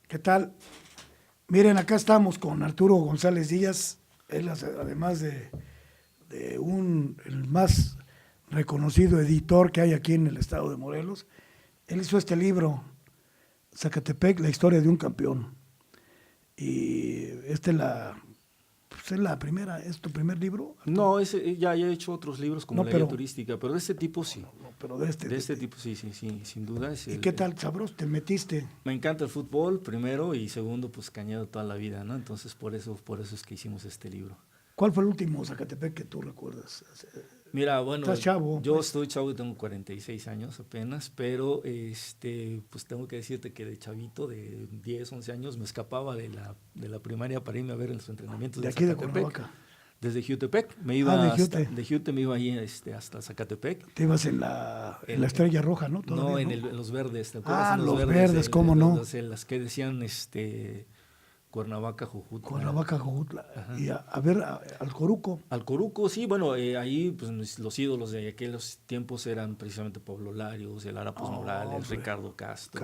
¿Qué tal? Miren, acá estamos con Arturo González Díaz. Él, además de el más reconocido editor que hay aquí en el estado de Morelos, él hizo este libro, Zacatepec, la historia de un campeón. Y es la primera, ¿es tu primer libro, Arturo? No, ya he hecho otros libros como No, La Guía pero, Turística, pero de este tipo sí. no, pero de este. De este tipo sí, sí, sí, sin duda. ¿Y qué tal, sabros? ¿Te metiste? Me encanta el fútbol, primero, y segundo, pues Cañedo toda la vida, ¿no? Entonces por eso es que hicimos este libro. ¿Cuál fue el último Zacatepec que tú recuerdas? Mira, bueno, Estás chavo. yo estoy chavo y tengo 46 años apenas, pero pues tengo que decirte que de chavito, de 10, 11 años, me escapaba de la primaria para irme a ver los entrenamientos De de aquí de Zacatepec. Cuernavaca. Desde Jutepec, me iba De hasta, Jute. de Jute me iba ahí hasta Zacatepec. Te ibas en la Estrella Roja, ¿no? Todavía, No, ¿no? en los verdes, ¿te acuerdas? En Los verdes, ¿cómo no? Las que decían Cuernavaca, Jujutla. Cuernavaca, Jojutla. Ajá. Y a ver, al Coruco. Al Coruco, sí, bueno, ahí pues los ídolos de aquellos tiempos eran precisamente Pablo Larios, el Arapos Morales, Hombre, Ricardo Castro.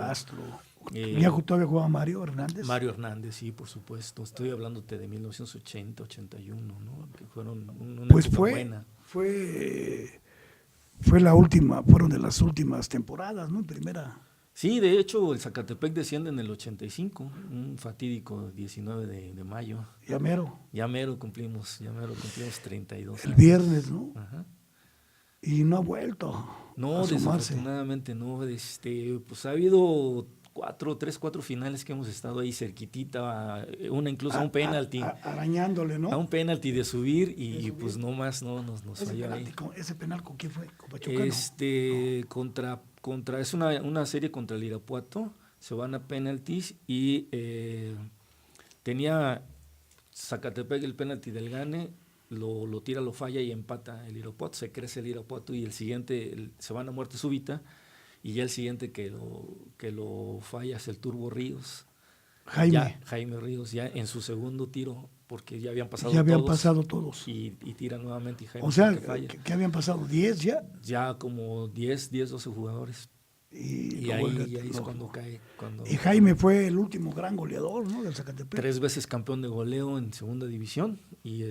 ¿Todavía jugaba Mario Hernández? Mario Hernández, sí, por supuesto. Estoy hablándote de 1980, 81, ¿no? Que fueron una Pues época buena. fue la última, fueron de las últimas temporadas, ¿no? En primera. Sí, de hecho, el Zacatepec desciende en el 85, un fatídico 19 de mayo. Ya mero. Ya mero cumplimos 32 El años. viernes, ¿no? Ajá. Y no ha vuelto No, a asomarse. desafortunadamente no. Pues ha habido 4 finales que hemos estado ahí cerquitita, una incluso a un penalti. Arañándole, ¿no? A un penalti de subir y pues no más, no nos falló ahí. ¿Ese penal con quién fue? ¿Con Pachuca? Es una serie contra el Irapuato, se van a penaltis y tenía Zacatepec el penalti del Gane, lo tira, lo falla y empata el Irapuato, se crece el Irapuato y el siguiente se van a muerte súbita y ya el siguiente que lo falla es el Turbo Ríos. Jaime Ríos, ya en su segundo tiro, porque ya habían pasado todos. Y tira nuevamente y Jaime. O sea, ¿qué habían pasado? ¿10 ya? Ya como 10, 12 jugadores. Y ahí es cuando cae. Y Jaime fue el último gran goleador, ¿no? Del Zacatepec. 3 veces campeón de goleo en segunda división y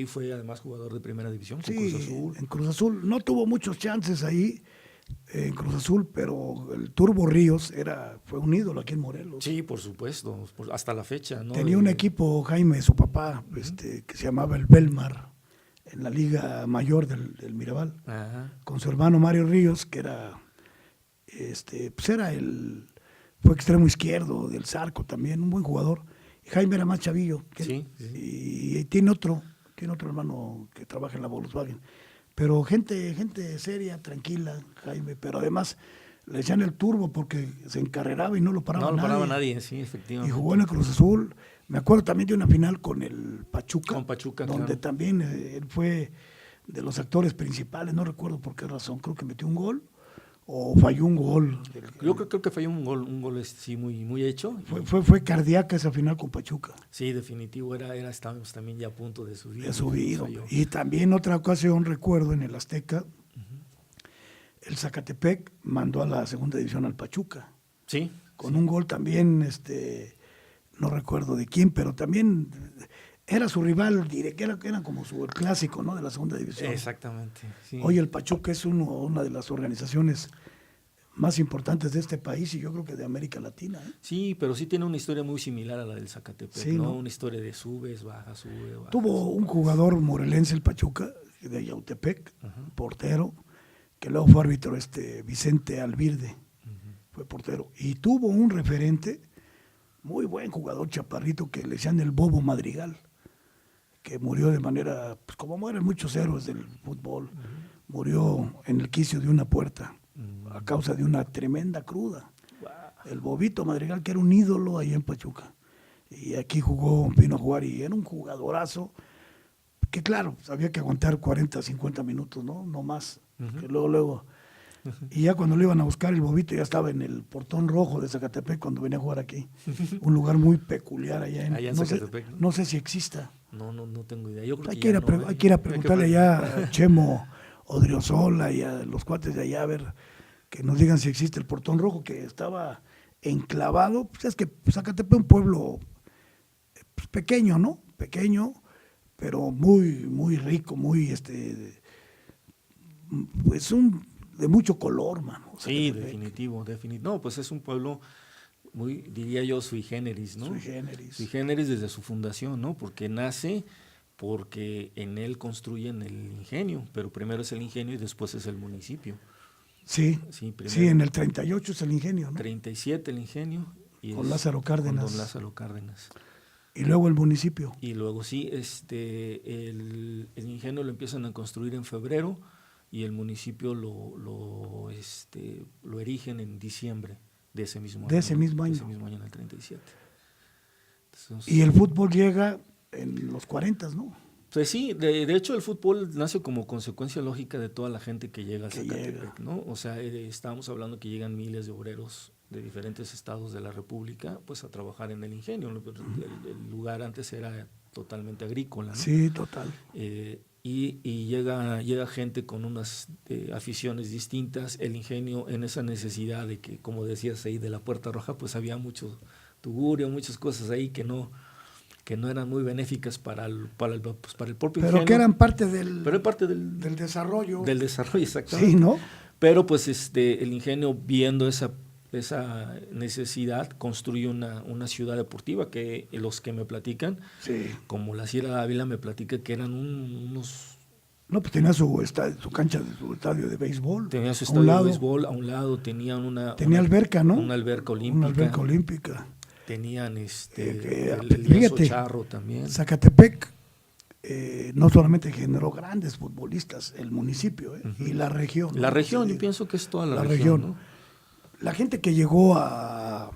fue además jugador de primera división con Cruz Azul. En Cruz Azul no tuvo muchos chances ahí en Cruz Azul, pero el Turbo Ríos fue un ídolo aquí en Morelos. Sí, por supuesto, hasta la fecha, ¿no? Tenía un equipo, Jaime, su papá, que se llamaba el Belmar, en la Liga Mayor del Mirabal, con su hermano Mario Ríos, que era fue extremo izquierdo del Zarco también, un buen jugador. Y Jaime era más chavillo. Sí. Y tiene otro hermano que trabaja en la Volkswagen. Pero gente seria, tranquila, Jaime, pero además le decían el Turbo porque se encarreraba y no lo paraba nadie. No lo paraba nadie, sí, efectivamente. Y jugó en el Cruz Azul. Me acuerdo también de una final con el Pachuca. Con Pachuca, donde claro. también él fue de los actores principales, no recuerdo por qué razón, creo que metió un gol o falló un gol. Yo creo que falló un gol sí, muy, muy hecho. Fue cardíaca esa final con Pachuca. Sí, definitivo, estábamos también ya a punto de subir. Y también otra ocasión, recuerdo, en el Azteca, el Zacatepec mandó a la segunda división al Pachuca. Sí. Con un gol también, no recuerdo de quién, pero también era su rival, diré que era como el clásico, ¿no? De la segunda división. Exactamente. Sí. Hoy el Pachuca es una de las organizaciones más importantes de este país y yo creo que de América Latina. Sí, pero sí tiene una historia muy similar a la del Zacatepec, sí, ¿no? Una historia de subes, bajas, sube, bajas. Tuvo un jugador morelense el Pachuca, de Yautepec, portero, que luego fue árbitro, Vicente Alvirde, fue portero. Y tuvo un referente, muy buen jugador, chaparrito, que le decían el Bobo Madrigal, que murió de manera, pues como mueren muchos héroes del fútbol, murió en el quicio de una puerta a causa de una tremenda cruda. Wow. El Bobito Madrigal, que era un ídolo ahí en Pachuca. Y aquí vino a jugar y era un jugadorazo, que claro, había que aguantar 40, 50 minutos, no más. Que luego. Y ya cuando lo iban a buscar, el Bobito ya estaba en el portón rojo de Zacatepec cuando venía a jugar aquí. Un lugar muy peculiar allá en Zacatepec. No sé si exista. No tengo idea. Yo creo hay que ir a preguntarle allá a Chemo Odriozola y a los cuates de allá a ver que nos digan si existe el portón rojo, que estaba enclavado, pues es que Zacatepec es un pueblo pues, pequeño, ¿no? Pequeño, pero muy, muy rico, muy, pues de mucho color, mano. Sí, Zacatepec. definitivo. No, pues es un pueblo muy, diría yo, sui generis, ¿no? Sui generis. Sui generis desde su fundación, ¿no? Porque nace porque en él construyen el ingenio, pero primero es el ingenio y después es el municipio. Sí, Sí, primero, sí, en el 38 es el ingenio, ¿no? 37 el ingenio. Y Con Lázaro Cárdenas. Con don Lázaro Cárdenas. Y luego el municipio. Y luego sí, el ingenio lo empiezan a construir en febrero y el municipio lo erigen en diciembre de ese mismo año. De ese mismo año. De ese mismo año, en el 37. Entonces, y el fútbol llega en los 40, ¿no? Pues sí, de hecho el fútbol nace como consecuencia lógica de toda la gente que llega a Zacatepec, ¿no? O sea, estábamos hablando que llegan miles de obreros de diferentes estados de la República, pues a trabajar en el ingenio. El lugar antes era totalmente agrícola, ¿no? Sí, total. Y llega gente con unas aficiones distintas. El ingenio, en esa necesidad de que, como decías ahí, de la Puerta Roja, pues había mucho tugurio, muchas cosas ahí que no eran muy benéficas para el propio pero ingenio. Que eran parte del desarrollo. Del desarrollo, exactamente. Sí, ¿no? Pero pues el ingenio, viendo esa necesidad, construye una ciudad deportiva que los que me platican, sí, como la Sierra Ávila me platica que eran unos... No, pues tenía su cancha, su estadio de béisbol. Tenía su estadio de béisbol a un lado, tenía alberca, ¿no? Una alberca olímpica. Una alberca olímpica. Tenían fíjate, lienzo charro también. Zacatepec no solamente generó grandes futbolistas, el municipio y la región. La región, yo pienso que es toda la región, ¿no? La gente que llegó a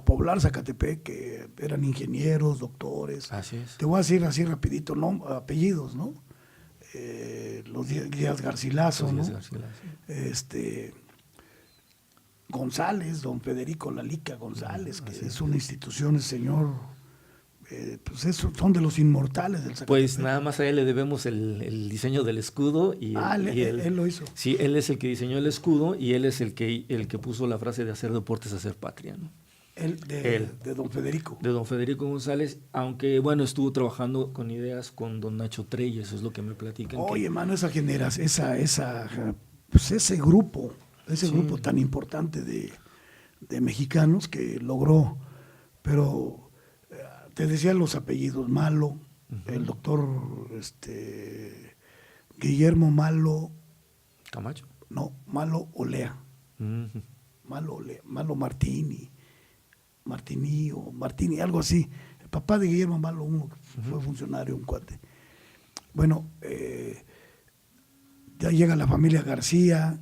poblar Zacatepec, que eran ingenieros, doctores. Así es. Te voy a decir así rapidito, ¿no? Apellidos, ¿no? Los Díaz Garcilaso, ¿no? González, don Federico Lalica González, que es una institución, el señor, pues son de los inmortales del Zacatepec. Pues nada más a él le debemos el diseño del escudo. Él lo hizo. Sí, él es el que diseñó el escudo y él es el que puso la frase de hacer deportes, hacer patria, ¿no? De don Federico. De don Federico González, aunque bueno, estuvo trabajando con ideas con don Nacho Trey, eso es lo que me platican. Oye, mano, esa generación, pues ese grupo tan importante de mexicanos que logró, pero te decía los apellidos, Malo, el doctor Guillermo Malo Camacho. No, Malo Olea. Malo Martini, algo así. El papá de Guillermo Malo, uno que fue funcionario, un cuate. Bueno, ya llega la familia García,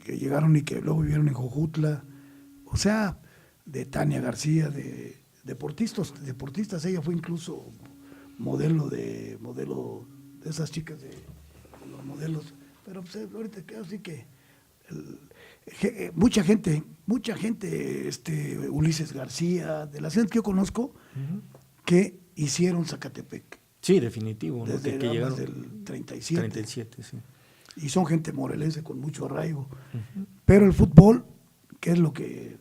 que llegaron y que luego vivieron en Jojutla. O sea, de Tania García, de deportistas. Ella fue incluso modelo de esas chicas de los modelos. Pero pues, ahorita queda así que mucha gente, Ulises García, de las gente que yo conozco, que hicieron Zacatepec. Sí, definitivo. Desde que llegaron del 37. 37, sí. Y son gente morelense con mucho arraigo. Pero el fútbol, que es lo que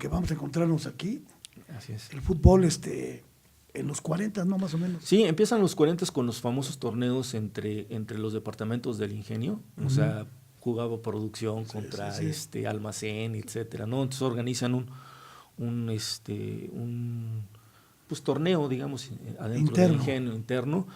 vamos a encontrarnos aquí. Así es. El fútbol en los 40, ¿no? Más o menos. Sí, empiezan los 40 con los famosos torneos entre los departamentos del ingenio. O sea, jugaba producción contra almacén, etcétera, ¿no? Entonces organizan un torneo, digamos, adentro del ingenio interno.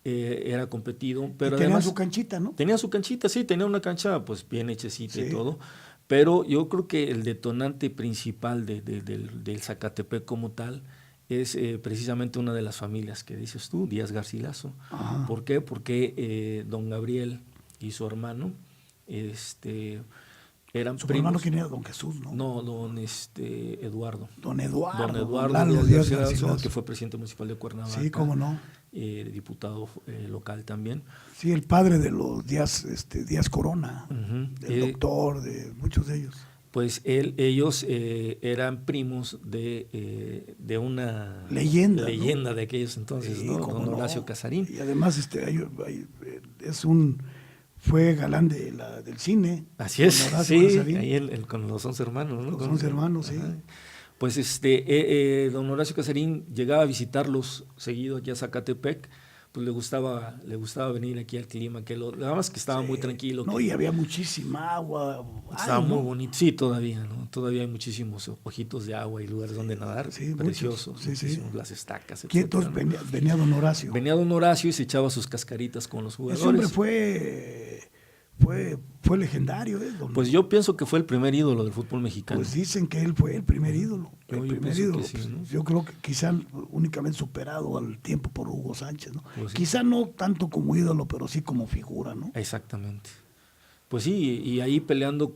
Era competido, pero tenía además su canchita, ¿no? Tenía su canchita, sí, tenía una cancha pues bien hechecita y todo, pero yo creo que el detonante principal del Zacatepec como tal es precisamente una de las familias que dices tú, Díaz Garcilaso. Ajá. ¿Por qué? Porque don Gabriel y su hermano eran su primos. hermano, ¿quién era? Don Jesús, ¿no? No, don Eduardo. Don Eduardo. Don Eduardo Lalo Díaz Díaz Garcilaso, que fue presidente municipal de Cuernavaca. Sí, cómo no. Diputado local también. Sí, el padre de los Díaz Corona, del doctor, de muchos de ellos. Pues ellos eran primos de una leyenda, ¿no? De aquellos entonces, sí, ¿no? Don Horacio Casarín. Y además fue galán del cine. Así es, Con Horacio sí, Casarín. ahí con los 11 hermanos, ¿no? Los 11 hermanos, sí. Ajá. Pues don Horacio Casarín llegaba a visitarlos seguido aquí a Zacatepec, pues le gustaba venir aquí al clima, nada más que estaba muy tranquilo. No, y había muchísima agua. Estaba muy bonito, sí, todavía, ¿no? Todavía hay muchísimos ojitos de agua y lugares donde nadar, Sí, preciosos, sí, muchísimos, las estacas, etc. Entonces venía don Horacio. Venía don Horacio y se echaba sus cascaritas con los jugadores. Ese hombre fue legendario, ¿eh? Pues yo pienso que fue el primer ídolo del fútbol mexicano. Pues dicen que él fue el primer ídolo. Yo primer pienso ídolo. que sí, ¿no? Yo creo que quizá únicamente superado al tiempo por Hugo Sánchez, ¿no? Pues sí. Quizá no tanto como ídolo, pero sí como figura, ¿no? Exactamente. Pues sí, y ahí peleando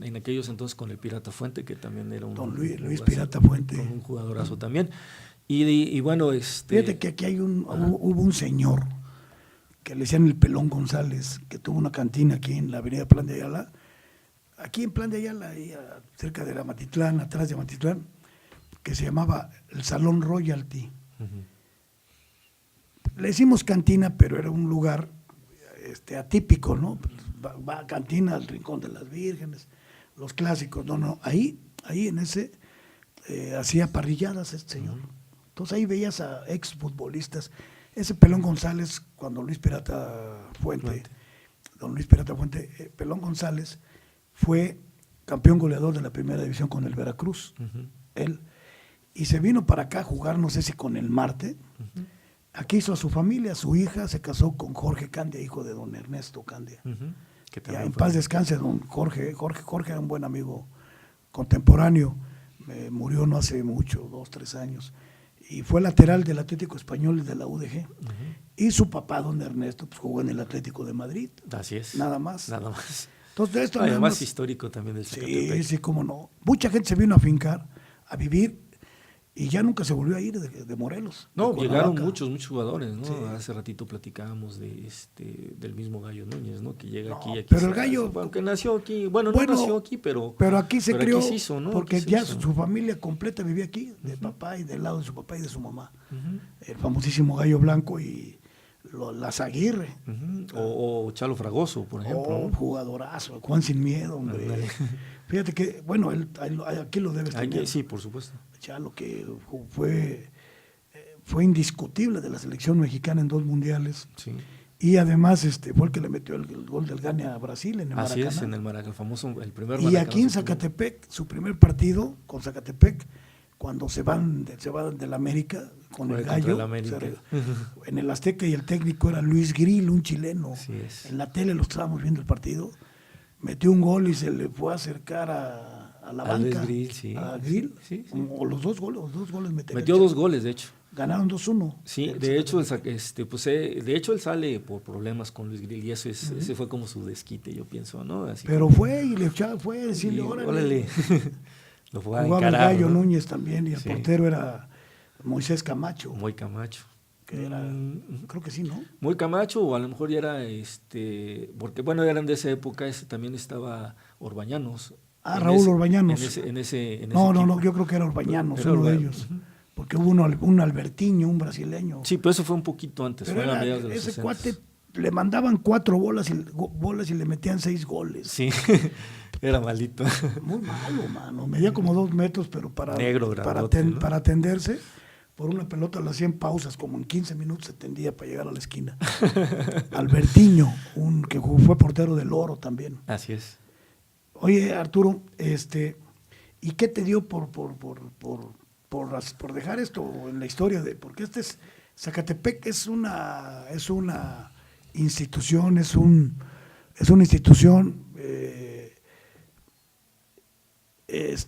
en aquellos entonces con el Pirata Fuente, que también era un... Don Luis Pirata Fuente. Con un jugadorazo también. Y bueno, Fíjate que aquí hubo un señor que le decían el Pelón González, que tuvo una cantina aquí en la avenida Plan de Ayala, aquí en Plan de Ayala, ahí cerca de la Matitlán, atrás de Matitlán, que se llamaba el Salón Royalty. Uh-huh. Le decimos cantina, pero era un lugar atípico, ¿no? Va a cantina al Rincón de las Vírgenes, los clásicos, no, ahí en ese hacía parrilladas este señor. Entonces ahí veías a exfutbolistas. Ese Pelón González, cuando don Luis Pirata Fuente, Pelón González fue campeón goleador de la primera división con el Veracruz, él, y se vino para acá a jugar, no sé si con el Marte. Aquí hizo a su familia, su hija se casó con Jorge Candia, hijo de don Ernesto Candia. Ya en paz descanse don Jorge. Jorge era un buen amigo contemporáneo, murió no hace mucho, 2, 3 años, y fue lateral del Atlético Español y de la UDG. Y su papá, don Ernesto, pues jugó en el Atlético de Madrid. Así es. Nada más. Entonces, de esto además histórico también del Zacatepec. Sí, cómo no. Mucha gente se vino a fincar, a vivir, y ya nunca se volvió a ir de Morelos. No, de llegaron muchos jugadores, ¿no? Sí. Hace ratito platicábamos del mismo Gallo Núñez, ¿no? Que llega aquí. Pero el Gallo, aunque nació aquí, no nació aquí, pero aquí se crió, aquí se hizo, ¿no? porque aquí ya su familia completa vivía aquí, de papá y del lado de su papá y de su mamá. El famosísimo Gallo Blanco y las Aguirre. O Chalo Fragoso, por ejemplo. ¿No? Jugadorazo, Juan Sin Miedo, hombre. Fíjate que, bueno, aquí lo debes tener. Sí, por supuesto. Chalo, que fue indiscutible de la selección mexicana en 2 mundiales. Sí. Y además fue el que le metió el gol del Gane a Brasil en el Maracaná. Así es, en el Maracaná, el famoso, el primer Maracaná. Y aquí en Zacatepec, su primer partido con Zacatepec, cuando se van del América con el Gallo, en el Azteca, y el técnico era Luis Grill, un chileno. Así es. En la tele lo estábamos viendo el partido, metió un gol y se le fue a acercar a la banca. Grill, sí. A Grill, sí. O los dos goles metió 2 goles, de hecho. Ganaron 2-1. Sí, de hecho él sale por problemas con Luis Grill y ese fue como su desquite, yo pienso, ¿no? Así pero fue y le fue a decirle, órale. Lo jugaba el Gallo Núñez también, y el portero era Moisés Camacho. Muy Camacho. Que era, creo que sí, ¿no? Muy Camacho, o a lo mejor ya era, porque bueno, eran de esa época, también estaba Orbañanos. Raúl Orbañanos. En ese no, yo creo que era Orbañanos, uno de ellos. Porque hubo un Albertiño, un brasileño. Sí, pero eso fue un poquito antes, pero fue a mediados de los ese 60. cuate le mandaban 4 bolas y le metían 6 goles. Sí, era malito. Muy malo, mano. Medía como 2 metros, pero negro, grandote, ¿no? Para atenderse, por una pelota lo hacían pausas, como en 15 minutos se tendía para llegar a la esquina. Albertiño, que fue portero del Oro también. Así es. Oye, Arturo, ¿y qué te dio por dejar esto en la historia? Porque Zacatepec es una institución, es una institución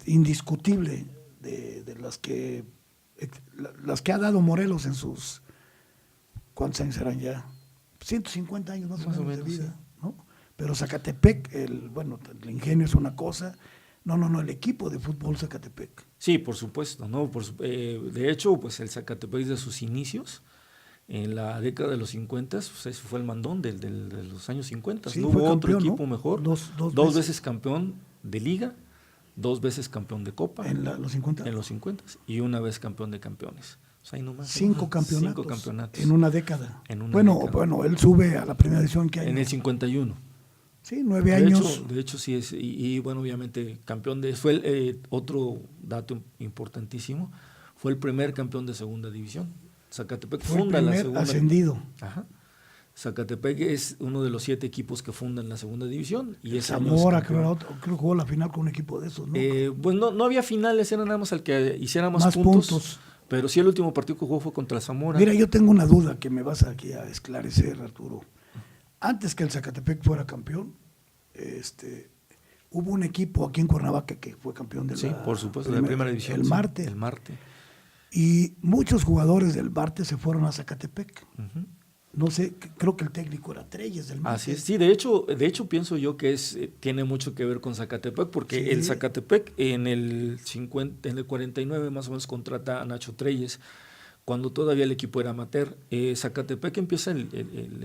indiscutible de las que ha dado Morelos en sus, ¿cuántos años serán ya? 150 años más o menos de vida, sí. ¿No? Pero Zacatepec, el ingenio es una cosa. No, el equipo de fútbol Zacatepec. Sí, por supuesto, ¿no? De hecho, pues el Zacatepec desde sus inicios, en la década de los 50, pues ese fue el mandón de los años 50. Sí, no hubo campeón, otro equipo, ¿no? Mejor. Dos veces campeón de liga, 2 veces campeón de copa. ¿En los 50? En los 50, y una vez campeón de campeones. O sea, ahí nomás, 5 campeonatos. 5 campeonatos. En una década. Bueno, él sube a la primera edición que hay. En el 51. Sí, 9 años. De hecho sí es, y bueno, obviamente campeón fue otro dato importantísimo, fue el primer campeón de segunda división. Zacatepec Fue el funda la primer segunda. ascendido. Ajá. Zacatepec es uno de los 7 equipos que fundan la segunda división. Y ese año Zamora, es campeón. creo que jugó la final con un equipo de esos, ¿no? Pues no había finales, era nada más al que hiciera más puntos. Pero sí, el último partido que jugó fue contra Zamora. Mira, yo tengo una duda que me vas aquí a esclarecer, Arturo. Antes que el Zacatepec fuera campeón, hubo un equipo aquí en Cuernavaca que fue campeón de por supuesto, de la primera división. El Marte. El Marte. Y muchos jugadores del Marte se fueron a Zacatepec. Uh-huh. No sé, creo que el técnico era Treyes del Marte. Así es. Sí, de hecho pienso yo que tiene mucho que ver con Zacatepec, porque el Zacatepec en el 49 más o menos contrata a Nacho Treyes, cuando todavía el equipo era amateur. Zacatepec empieza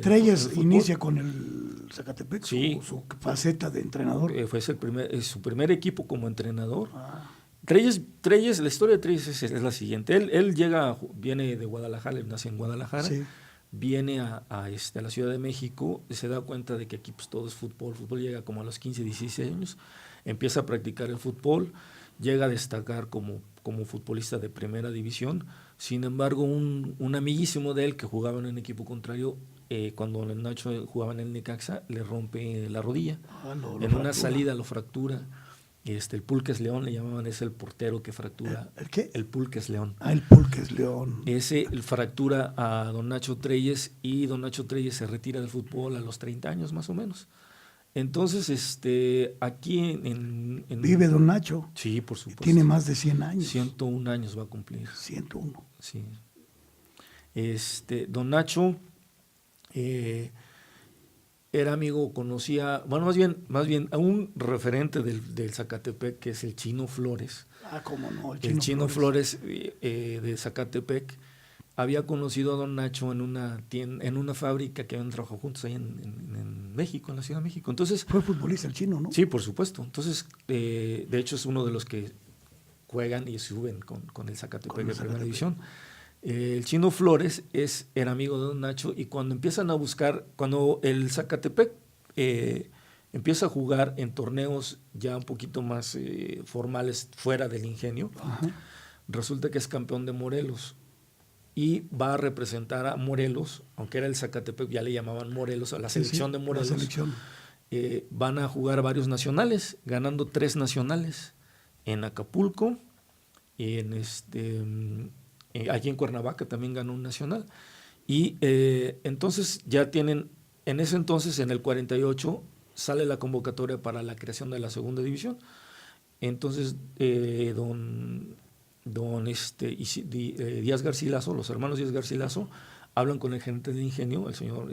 Treyes inicia con el Zacatepec, sí, su faceta de entrenador. Fue su primer equipo como entrenador. Treyes, la historia de Treyes es la siguiente. Él viene de Guadalajara, él nace en Guadalajara. Sí. Viene a la Ciudad de México, se da cuenta de que aquí pues, todo es fútbol. Fútbol llega como a los 15, 16 años, empieza a practicar el fútbol, llega a destacar como futbolista de primera división. Sin embargo, un amiguísimo de él que jugaba en un equipo contrario, cuando el Nacho jugaba en el Necaxa, le rompe la rodilla. En una salida lo fractura. El Pulques León le llamaban, es el portero que fractura. ¿El qué? El Pulques León. El Pulques León. Ese fractura a don Nacho Treyes, y don Nacho Treyes se retira del fútbol a los 30 años más o menos. Entonces, aquí ¿Vive don Nacho? Sí, por supuesto. Tiene más de 100 años. 101 años va a cumplir. 101. Sí. Don Nacho era amigo, conocía, bueno, más bien a un referente del Zacatepec, que es el Chino Flores. Cómo no, el Chino Flores de Zacatepec había conocido a don Nacho en una fábrica que habían trabajado juntos ahí en México, en la Ciudad de México. Entonces, fue futbolista el Chino, ¿no? Sí, por supuesto. Entonces, de hecho es uno de los que juegan y suben con el Zacatepec de primera división. El Chino Flores era amigo de don Nacho, y cuando empiezan a buscar, cuando el Zacatepec empieza a jugar en torneos ya un poquito más formales fuera del Ingenio, resulta que es campeón de Morelos y va a representar a Morelos, aunque era el Zacatepec, ya le llamaban Morelos, a la selección de Morelos. Van a jugar varios nacionales, ganando 3 nacionales en Acapulco, y aquí en Cuernavaca también ganó un nacional. Y entonces ya tienen, en ese entonces, en el 48, sale la convocatoria para la creación de la segunda división. Entonces, Díaz Garcilaso, los hermanos Díaz Garcilaso, hablan con el gerente del Ingenio, el señor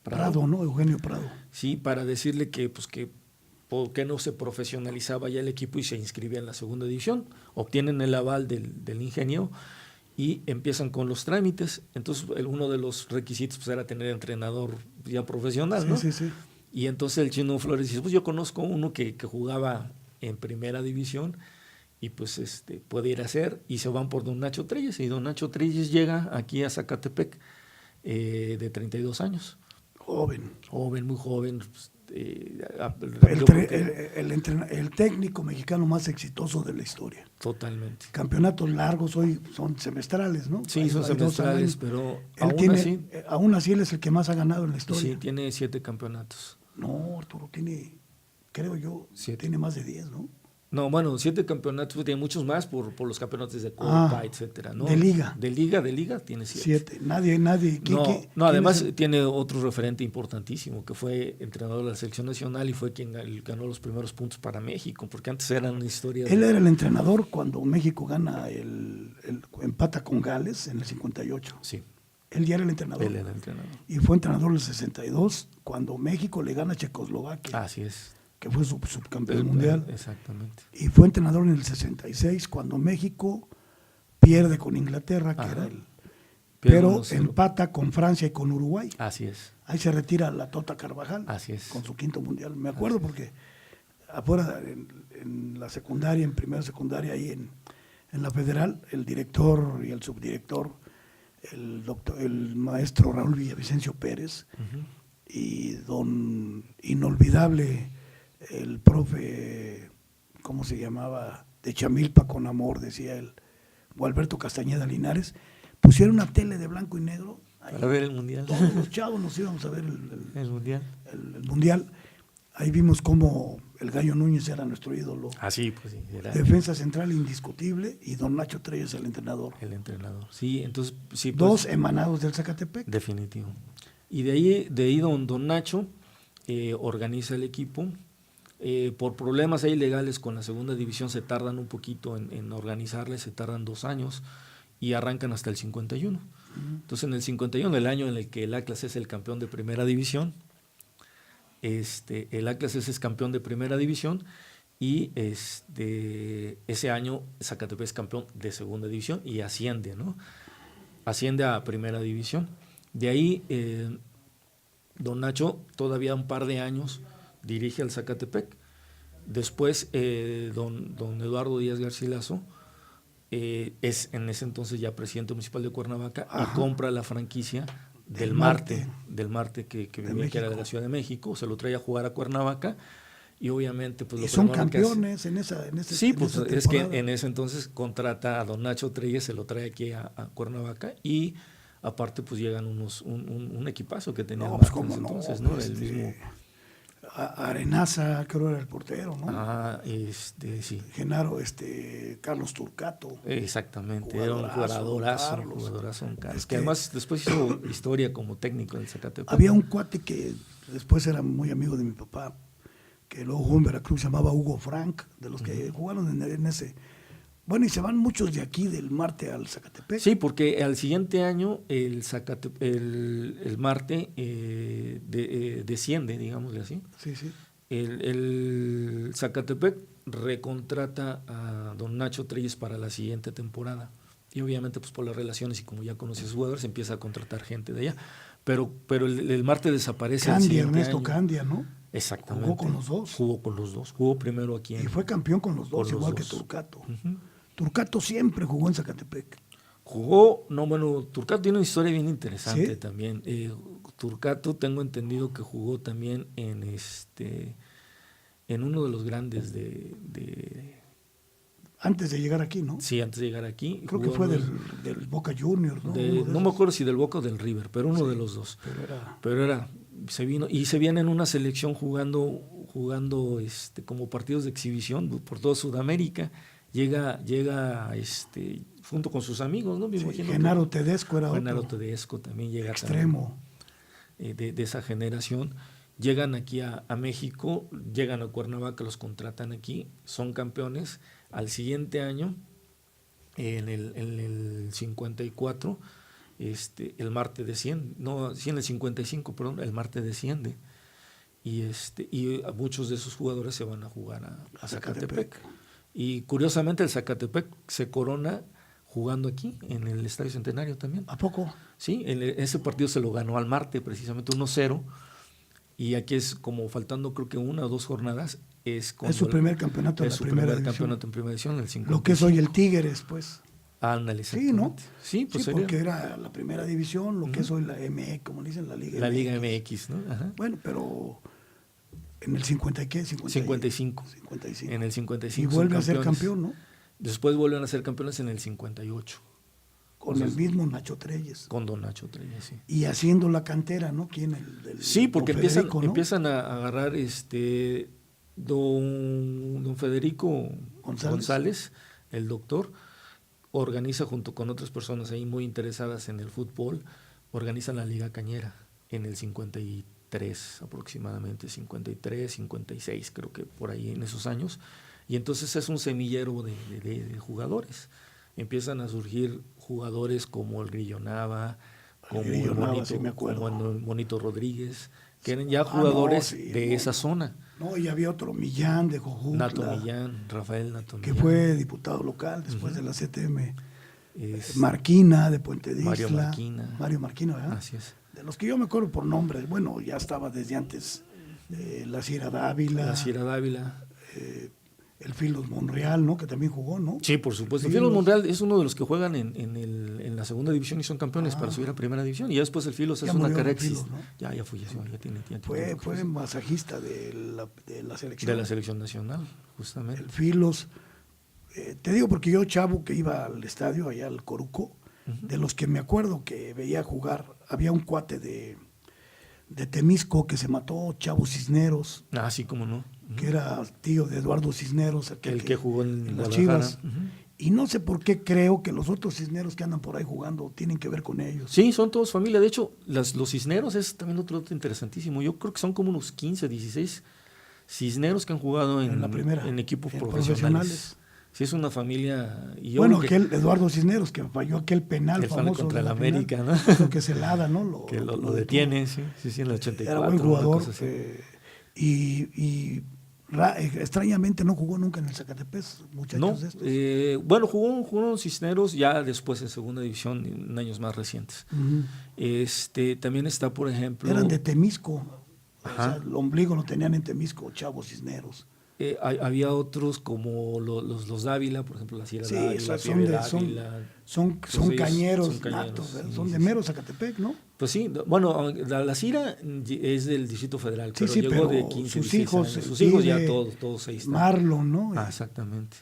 Prado, ¿no? Eugenio Prado. Sí, para decirle que por qué no se profesionalizaba ya el equipo y se inscribía en la segunda división. Obtienen el aval del Ingenio y empiezan con los trámites. Entonces, uno de los requisitos pues, era tener entrenador ya profesional, ¿no? Sí. Y entonces el Chino Flores dice, pues yo conozco uno que jugaba en primera división y pues puede ir a hacer, y se van por don Nacho Treyes, y don Nacho Treyes llega aquí a Zacatepec de 32 años. Joven, muy joven. El técnico mexicano más exitoso de la historia. Totalmente. Campeonatos largos hoy son semestrales, ¿no? Sí, son semestrales, pero aún así él es el que más ha ganado en la historia. Sí, tiene 7 campeonatos. No, Arturo, creo yo, 7. Tiene más de 10, ¿no? No, bueno, 7 campeonatos, tiene muchos más por los campeonatos de Copa, etcétera, ¿no? De Liga. De Liga tiene 7. Nadie. No, además tiene otro referente importantísimo, que fue entrenador de la selección nacional y fue quien ganó los primeros puntos para México, porque antes eran historias. Él era el entrenador cuando México gana empata con Gales en el 58. Sí. Él ya era el entrenador. Él era el entrenador. Y fue entrenador en el 62, cuando México le gana a Checoslovaquia. Así es. Que fue subcampeón mundial. Exactamente. Y fue entrenador en el 66, cuando México pierde con Inglaterra, que era pero empata con Francia y con Uruguay. Así es. Ahí se retira la Tota Carvajal. Así es. Con su 5º mundial. Me acuerdo porque afuera en la secundaria, en primera secundaria, ahí en la Federal, el director y el subdirector, el maestro Raúl Villavicencio Pérez, y don inolvidable, el profe, ¿cómo se llamaba? De Chamilpa con amor, decía él, o Alberto Castañeda Linares, pusieron una tele de blanco y negro. Para ver el Mundial. Todos los chavos nos íbamos a ver el Mundial. El Mundial. Ahí vimos cómo el Gallo Núñez era nuestro ídolo. Ah, sí, pues sí. Era defensa central indiscutible y don Nacho Treyes el entrenador. El entrenador, sí, entonces... sí, pues, dos pues, emanados del Zacatepec. Definitivo. Y de ahí don Nacho organiza el equipo. Por problemas ahí legales con la segunda división se tardan un poquito en organizarle, se tardan 2 años y arrancan hasta el 51. Entonces en el 51, el año en el que el Atlas es el campeón de primera división, el Atlas es campeón de primera división y ese año Zacatepec es campeón de segunda división y asciende, ¿no? Asciende a primera división. De ahí don Nacho todavía un par de años dirige al Zacatepec. Después don Eduardo Díaz Garcilaso es en ese entonces ya presidente municipal de Cuernavaca. Ajá. Y compra la franquicia del Marte que vivía, que era de la Ciudad de México, se lo trae a jugar a Cuernavaca y obviamente pues y son campeones en ese sí, pues es que en ese entonces contrata a don Nacho Treyes, se lo trae aquí a Cuernavaca y aparte pues llegan un equipazo que tenía pues como entonces, ¿no? El mismo Arenaza, creo era el portero, ¿no? Ah, sí. Genaro, Carlos Turcato. Exactamente, era un jugadorazo, Carlos, que además después hizo historia como técnico del Zacatepec. Había un cuate que después era muy amigo de mi papá, que luego jugó en Veracruz, se llamaba Hugo Frank, de los que jugaron en ese. Bueno, y se van muchos de aquí del Marte al Zacatepec. Sí, porque al siguiente año el Marte desciende, digámosle así. Sí, sí. El Zacatepec recontrata a don Nacho Treyes para la siguiente temporada. Y obviamente, pues por las relaciones y como ya conoce a sus jugadores, empieza a contratar gente de allá. Pero el Marte desaparece Candia, Ernesto Candia, ¿no? Exactamente. Jugó con los dos. Jugó primero aquí. Y fue campeón con los dos, igual que Turcato. Turcato siempre jugó en Zacatepec. Turcato tiene una historia bien interesante. ¿Sí? También. Turcato tengo entendido que jugó también en uno de los grandes antes de llegar aquí, ¿no? Sí, antes de llegar aquí. Creo que fue del Boca Juniors, ¿no? No me acuerdo si del Boca o del River, pero uno de los dos. Pero se viene en una selección jugando como partidos de exhibición por toda Sudamérica. Llega junto con sus amigos, ¿no? Me imagino Genaro Tedesco era Genaro Tedesco también llega extremo de esa generación. Llegan aquí a México, llegan a Cuernavaca, los contratan aquí, son campeones. Al siguiente año, en el 54, el Marte desciende, en el 55, perdón, el Marte desciende. Y muchos de esos jugadores se van a jugar a Zacatepec. Y curiosamente el Zacatepec se corona jugando aquí, en el Estadio Centenario también. ¿A poco? Sí, ese partido se lo ganó al Marte, precisamente 1-0. Y aquí es como faltando creo que 1 o 2 jornadas. Es su primer campeonato en la primera división. Campeonato en primera división, el 55. Lo que es hoy el Tigres, pues. Ándale, sí, ¿no? Sí, pues sí, porque era la primera división, lo que es hoy la MX, como dicen, la Liga MX. La Liga MX, ¿no? Ajá. Bueno, pero en el 50 y qué, 55. En el 55. Y vuelve a ser campeón, ¿no? Después vuelven a ser campeones en el 58. Con el mismo Nacho Treyes. Con don Nacho Treyes, sí. Y haciendo la cantera, ¿no? ¿Quién? Sí, porque empiezan a agarrar don Federico González, el doctor, organiza junto con otras personas ahí muy interesadas en el fútbol, organizan la Liga Cañera en el 53 aproximadamente, 53, 56, creo que por ahí en esos años. Y entonces es un semillero de jugadores. Empiezan a surgir jugadores como el Grillo Nava, como el Monito Rodríguez, que eran ya jugadores de esa zona. No, y había otro Millán de Jojutla. Rafael Nato Millán. Que fue diputado local después de la CTM. Marquina de Puente de Isla. Mario Marquina, ¿verdad? Así es. De los que yo me acuerdo por nombres, ya estaba desde antes. La Sierra Dávila. el Filos Monreal, ¿no? Que también jugó, ¿no? Sí, por supuesto. El Filos. Filos Monreal es uno de los que juegan en la segunda división y son campeones para subir a primera división. Y ya después el Filos Ya es una murió carexis. Filos, ¿no? Ya falleció, ya tiene Fue cosas. masajista de la selección. De la selección nacional, justamente. El Filos. Te digo porque yo, chavo, que iba al estadio, allá al Coruco, de los que me acuerdo que veía jugar, había un cuate de Temisco que se mató, Chavo Cisneros, Ah, sí, cómo no. que era tío de Eduardo Cisneros, El que jugó en las Guadalajara. Chivas. Y no sé por qué creo que los otros Cisneros que andan por ahí jugando tienen que ver con ellos. Sí, son todos familia. De hecho, los Cisneros es también otro dato interesantísimo. Yo creo que son como unos 15, 16 Cisneros que han jugado En la primera, en equipos en profesionales. Sí, es una familia. Y yo Bueno, creo que aquel Eduardo Cisneros que falló aquel penal el fan famoso contra de el la América, final, ¿no? creo que Celada, ¿no? Que lo detiene, sí, en el 84. Era buen una jugador. cosa así. Extrañamente no jugó nunca en el Zacatepec, muchachos No, de estos. bueno, jugó en Cisneros ya después en segunda división, en años más recientes. También está, por ejemplo. Eran de Temisco. Ajá. O sea, el ombligo lo tenían en Temisco, Chavo Cisneros. Había otros como los Dávila, por ejemplo, la Sierra Sí, Dávila, son Pibe de- Dávila. Son Pues ellos cañeros son cañeros, natos, sí, son sí, de sí. mero Zacatepec, ¿no? Pues sí, bueno, la Cira es del Distrito Federal, Sí, pero sí, llegó pero de 15, sus 16 hijos, años. el Sus hijos ya Pibe, todos ahí están. Marlon, ¿no? Exactamente.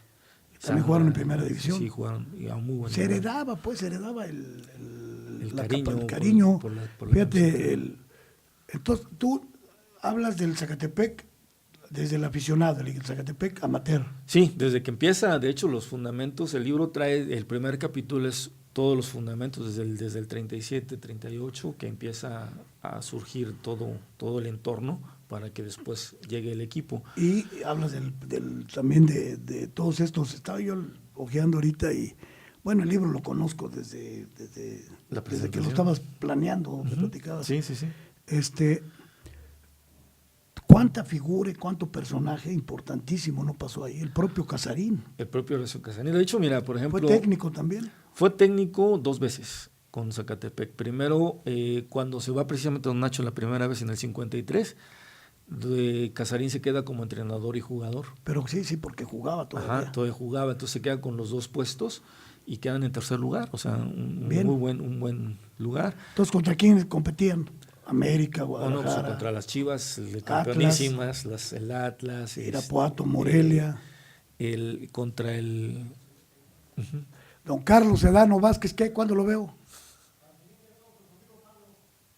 También jugaron en primera Sí, división. Sí, jugaron y a muy buen Se nivel. heredaba, pues, el cariño, cariño. por la Fíjate, camiseta. entonces tú hablas del Zacatepec desde el aficionado, el Zacatepec amateur. Sí, desde que empieza, de hecho, los fundamentos, el libro trae, el primer capítulo es todos los fundamentos, desde el 37, 38, que empieza a surgir todo el entorno para que después llegue el equipo. Y hablas también de todos estos. Estaba yo hojeando ahorita y, bueno, el libro lo conozco desde que lo estabas planeando, me platicabas. Sí. ¿Cuánta figura y cuánto personaje importantísimo no pasó ahí? El propio Casarín. El propio Horacio Casanilla. De hecho, mira, por ejemplo. Fue técnico también. Fue técnico 2 veces con Zacatepec. Primero, cuando se va precisamente Don Nacho la primera vez en el 53, Casarín se queda como entrenador y jugador. Pero sí, porque jugaba todavía. Ajá, todavía jugaba, entonces se queda con los 2 puestos y quedan en tercer lugar, o sea, un buen lugar. Entonces, ¿contra quién competían? América, Bueno, pues Guadalajara, contra las Chivas, Atlas, campeonísimas, el Atlas, Irapuato, Morelia. Contra el... Don Carlos Sedano Vázquez, ¿qué? ¿Cuándo lo veo?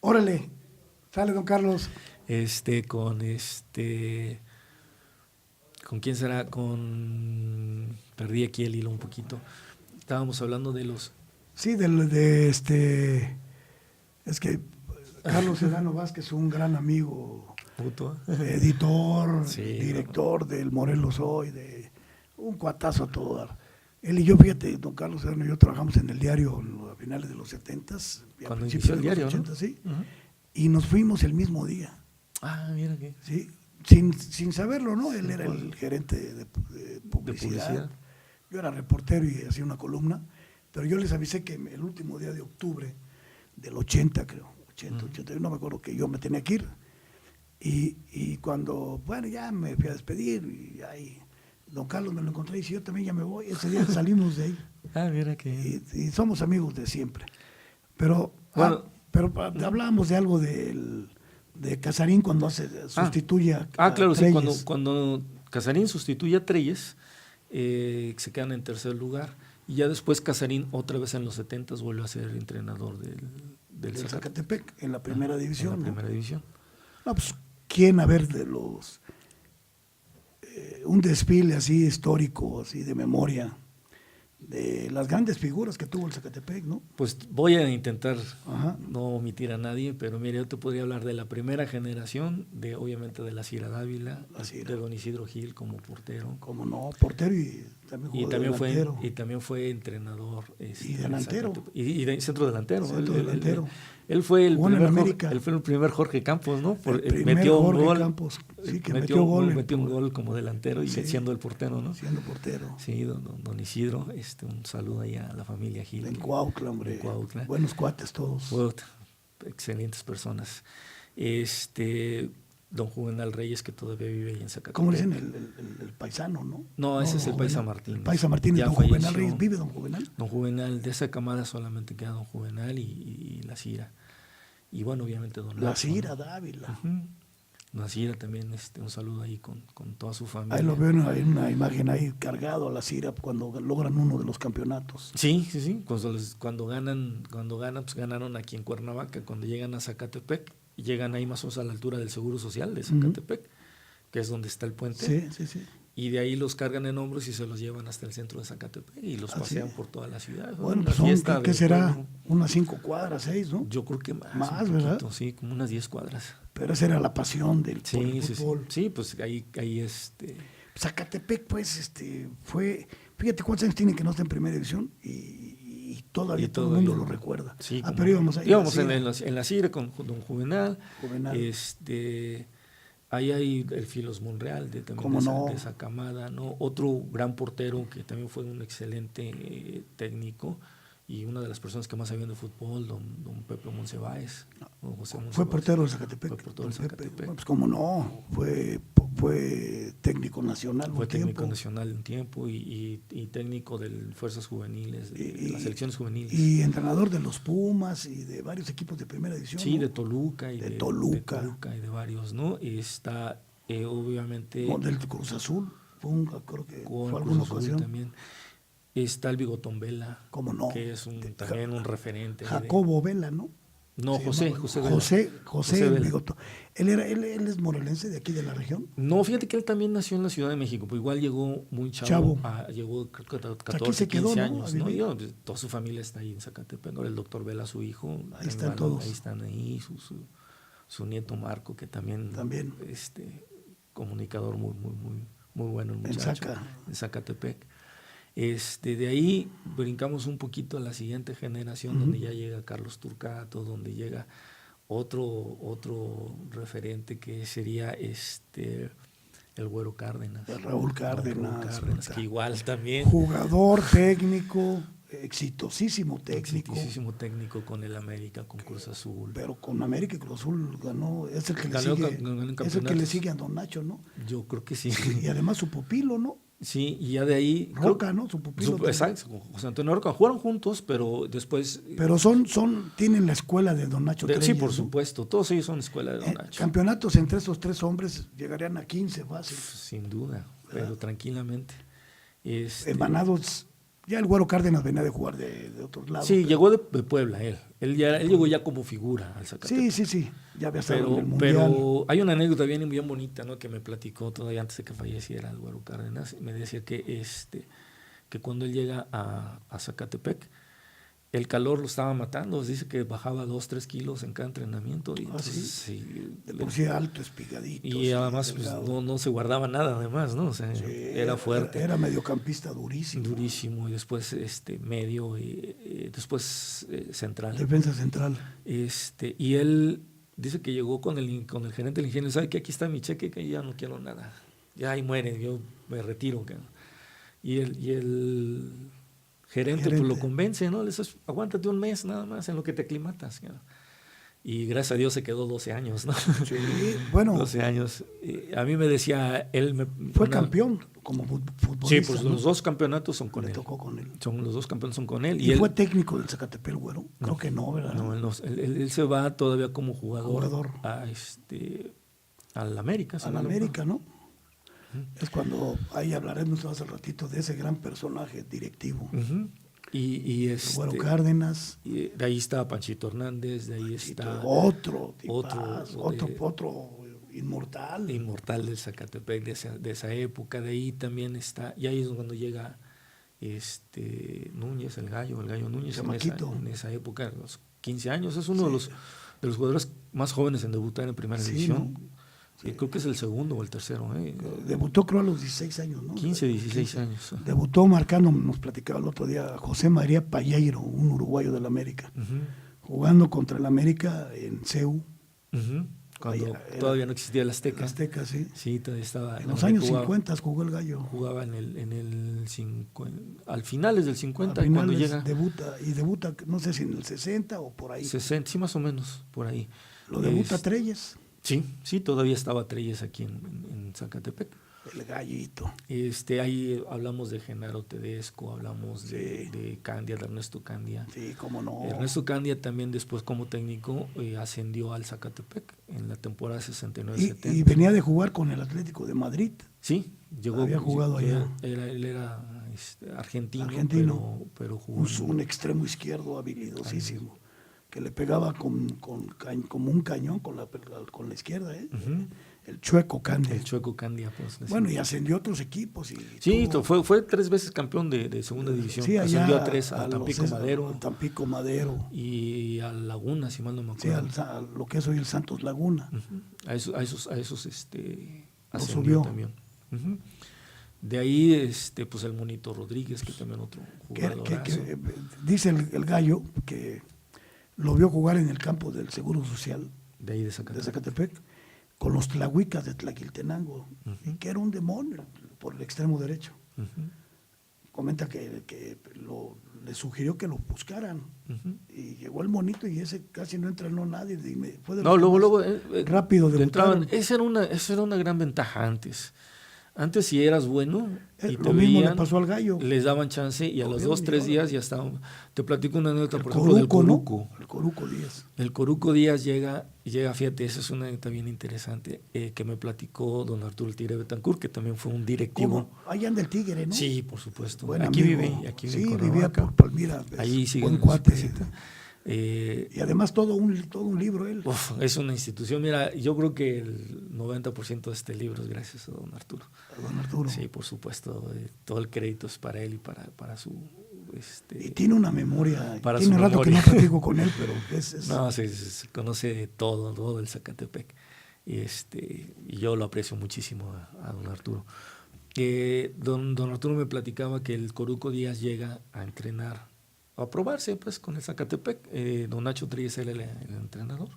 Órale, sale don Carlos. ¿Con quién será? Perdí aquí el hilo un poquito. Estábamos hablando de los... Sí, es que Carlos Sedano Vázquez, un gran amigo, editor, Sí, director del Morelos Hoy, un cuatazo a todo dar. Él y yo, fíjate, don Carlos Sedano y yo trabajamos en el diario a finales de los 70s, cuando inició el diario, 80, ¿no? sí, Uh-huh. Y nos fuimos el mismo día. Ah, mira qué. Sí, sin saberlo, ¿no? Él era el gerente de publicidad. Yo era reportero y hacía una columna, pero yo les avisé que el último día de octubre del 80, creo, 80, no me acuerdo, que yo me tenía que ir. Y cuando, bueno, ya me fui a despedir y ahí don Carlos me lo encontré y dice, yo también ya me voy. Ese día salimos de ahí. Ah, mira qué. Y somos amigos de siempre. Pero, bueno, hablábamos de algo de Casarín cuando sustituye a claro, Treyes. sí, cuando Casarín sustituye a Treyes, se quedan en tercer lugar. Y ya después Casarín, otra vez en los 70s, vuelve a ser entrenador del Zacatepec, en la primera división. En la primera división. No, pues, ¿quién a ver un desfile así histórico, así de memoria, de las grandes figuras que tuvo el Zacatepec, ¿no? Pues voy a intentar Ajá. no omitir a nadie, pero mire, yo te podría hablar de la primera generación, obviamente de la Sierra Dávila, de don Isidro Gil como portero. Como no, portero y también jugó delantero. También fue entrenador. Y delantero. Y centro delantero. Delantero. Él fue el primer primer Jorge Campos, ¿no? Metió un gol. Campos. Sí, que metió un gol como delantero y siendo el portero, ¿no? Siendo portero. Sí, don Isidro, un saludo ahí a la familia Gil. En Cuautla, hombre. Buenos cuates todos. Excelentes personas. don Juvenal Reyes, que todavía vive ahí en Zacatepec. ¿Cómo le dicen? El paisano, ¿no? No, ese es el don Paisa Juvenal. Martínez. El Paisa Martínez, Ya don falleció. Juvenal Reyes. ¿Vive don Juvenal? Don Juvenal, de esa camada solamente queda don Juvenal y la Cira. Y bueno, obviamente don La Lazo, Cira ¿no? Dávila. Don Cira también, un saludo ahí con toda su familia. Ahí lo veo en una imagen ahí cargado a la Cira cuando logran uno de los campeonatos. Sí. Cuando ganan, pues ganaron aquí en Cuernavaca. Cuando llegan a Zacatepec, llegan ahí más o menos a la altura del Seguro Social de Zacatepec, que es donde está el puente. Sí. Y de ahí los cargan en hombros y se los llevan hasta el centro de Zacatepec y los pasean por toda la ciudad. Bueno, pues son, ¿qué será? Unas 5 cuadras, 6, ¿no? Yo creo que más. Más, ¿verdad? Sí, como unas 10 cuadras. Pero esa era la pasión del fútbol. Sí, pues ahí Zacatepec, pues, fue... Fíjate cuántos años tiene que no está en primera división y todavía todo el mundo lo recuerda. Sí, pero íbamos ahí. Íbamos en la Cira con don Juvenal. Ahí hay el Filos Monreal de esa camada, ¿no? Otro gran portero que también fue un excelente técnico y una de las personas que más sabían de fútbol, don Pepe Monsiváis. Don José Monsiváis. Fue portero de Zacatepec. Fue portero de Zacatepec. Pues cómo no, fue técnico nacional Fue técnico nacional un tiempo y técnico de Fuerzas Juveniles, de las selecciones juveniles. Y entrenador de los Pumas y de varios equipos de primera división. Sí, ¿no? de Toluca y de Toluca y de varios, ¿no? Está obviamente... Del Cruz Azul, creo que fue alguna ocasión. También. Está el Bigotón Vela, ¿cómo no? Que es también un referente. Jacobo Vela, ¿no? No, José Vela. Bigotón. ¿Él es morelense de aquí de la región? No, fíjate que él también nació en la Ciudad de México, pero igual llegó muy chavo. Llegó 14, 15 años, ¿no? Toda su familia está ahí en Zacatepec. El doctor Vela, su hijo. Ahí están todos. Ahí están su nieto Marco, que también. Comunicador muy bueno, el muchacho. En Zacatepec. De ahí brincamos un poquito a la siguiente generación, donde ya llega Carlos Turcato, donde llega otro referente que sería el Güero Cárdenas. El Raúl Cárdenas, que igual también. Jugador, técnico, exitosísimo técnico con el América, con Cruz Azul. Pero con América y Cruz Azul ganó, es el que le sigue a Don Nacho, ¿no? Yo creo que sí. Y además su pupilo, ¿no? Sí, y ya de ahí... Roca, ¿no? Su pupilo. Exacto, José Antonio Roca. Jugaron juntos, pero después... Pero tienen la escuela de Don Nacho Treyes, sí, por ¿no? supuesto. Todos ellos son escuela de Don Nacho. Campeonatos entre esos 3 hombres llegarían a 15 fácil. Sin duda, pero tranquilamente. Emanados... Ya el Güero Cárdenas venía de jugar de otros lados. Sí, llegó de Puebla él. Él llegó ya como figura al Zacatepec. Sí. Ya había estado en el Mundial. Pero hay una anécdota bien bonita, ¿no? Que me platicó todavía antes de que falleciera el Güero Cárdenas. Me decía que cuando él llega a Zacatepec, el calor lo estaba matando. Dice que bajaba 2-3 kilos en cada entrenamiento. Y entonces, de por sí alto, espigadito. Y además pues, no se guardaba nada, además, ¿no? O sea, era fuerte. Era mediocampista durísimo. Durísimo. Y después medio, y después central. Defensa central. Y él dice que llegó con el gerente del ingenio. ¿Sabe que aquí está mi cheque? Que ya no quiero nada. Ya ahí muere, yo me retiro. Y el gerente pues lo convence, ¿no? Le dice, aguántate un mes nada más en lo que te aclimatas. Y gracias a Dios se quedó 12 años, ¿no? Sí, bueno. 12 años. A mí me decía, fue campeón como futbolista. Sí, pues los 2 campeonatos son con él. Tocó con él. Los 2 campeones son con él. ¿Y fue técnico del Zacatepec, Güero? Creo que no, ¿verdad? No, él se va todavía como jugador. Al América. Al América, ¿no? Es cuando ahí hablaremos hace ratito de ese gran personaje directivo. Güero Cárdenas. Y de ahí está Panchito Hernández, de ahí está otro inmortal. Inmortal del Zacatepec de esa época. De ahí también está, y ahí es cuando llega Núñez, el gallo Núñez en esa época, a los 15 años. Es uno de los jugadores más jóvenes en debutar en primera división. ¿No? Sí. Creo que es el segundo o el tercero. Debutó creo a los 16 años, ¿no? 15, 16 años. Debutó marcando, nos platicaba el otro día, José María Palleiro, un uruguayo del América, jugando contra el América en CEU. Cuando todavía no existía el Azteca. El Azteca, sí. Sí, todavía estaba. En los años 50 jugó el gallo. Jugaba al finales del 50 cuando llega. Debuta, no sé si en el 60 o por ahí. 60, sí, más o menos, por ahí. Lo debuta Treyes. Sí, todavía estaba Treyes aquí en Zacatepec. El Gallito. Ahí hablamos de Genaro Tedesco, hablamos de Candia, de Ernesto Candia. Sí, cómo no. Ernesto Candia también después como técnico ascendió al Zacatepec en la temporada 69-70. Y venía de jugar con el Atlético de Madrid. Sí, había jugado allá. Él era argentino. Pero jugó un extremo izquierdo habilidosísimo, que le pegaba como un cañón con la izquierda, ¿eh? Uh-huh. El Chueco Candia. El Chueco Candia, pues. Bueno, y ascendió a otros equipos. Sí, fue 3 veces campeón de segunda división. Sí, ascendió a 3, a Tampico Madero. Tampico Madero. Y a Laguna, si mal no me acuerdo. Sí, a lo que es hoy el Santos Laguna. Uh-huh. A esos lo subió también. Uh-huh. De ahí, pues el Monito Rodríguez, que también otro jugador. Que dice el Gallo que lo vio jugar en el campo del Seguro Social de ahí de Zacatepec, con los tlahuicas de Tlaquiltenango, uh-huh. que era un demonio por el extremo derecho. Uh-huh. Comenta que le sugirió que lo buscaran, uh-huh. y llegó el Monito y ese casi no entrenó nadie. Fue de luego rápido debutaron. Esa era una gran ventaja antes. Antes, si eras bueno y lo mismo le pasó al Gallo. Les daban chance y a los 2-3 días ya estaban. Te platico una anécdota, por ejemplo, del Coruco. ¿No? El Coruco Díaz. El Coruco Díaz llega, fíjate, esa es una anécdota bien interesante que me platicó don Arturo el Tigre Betancourt, que también fue un directivo. Ahí anda el Tigre, ¿no? Sí, por supuesto. Buen aquí amigo. vive Sí, vivía por Palmira. Ahí sigue buen cuate. Y además todo un libro él. Es una institución. Mira, yo creo que el 90% de este libro es gracias a don Arturo. A don Arturo. Sí, por supuesto. Todo el crédito es para él y para su... y tiene una memoria. Para tiene su rato memoria. que no platico con él, pero No, se conoce todo el Zacatepec. Y yo lo aprecio muchísimo a don Arturo. Don Arturo me platicaba que el Coruco Díaz llega a entrenar, a probarse pues con el Zacatepec. Don Nacho Treyes era el entrenador,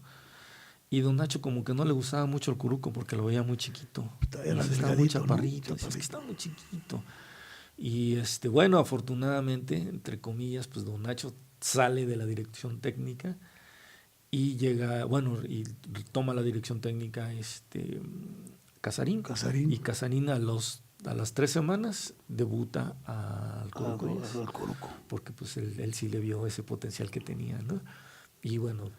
y don Nacho como que no le gustaba mucho el Coruco porque lo veía muy chiquito, estaba muy chaparrito, ¿no? Es que está muy chiquito. Y bueno, afortunadamente, entre comillas, pues don Nacho sale de la dirección técnica y llega, y toma la dirección técnica Casarín. Y Casarín a las 3 semanas debuta al Coruco, porque pues él sí le vio ese potencial que tenía, ¿no? Y bueno,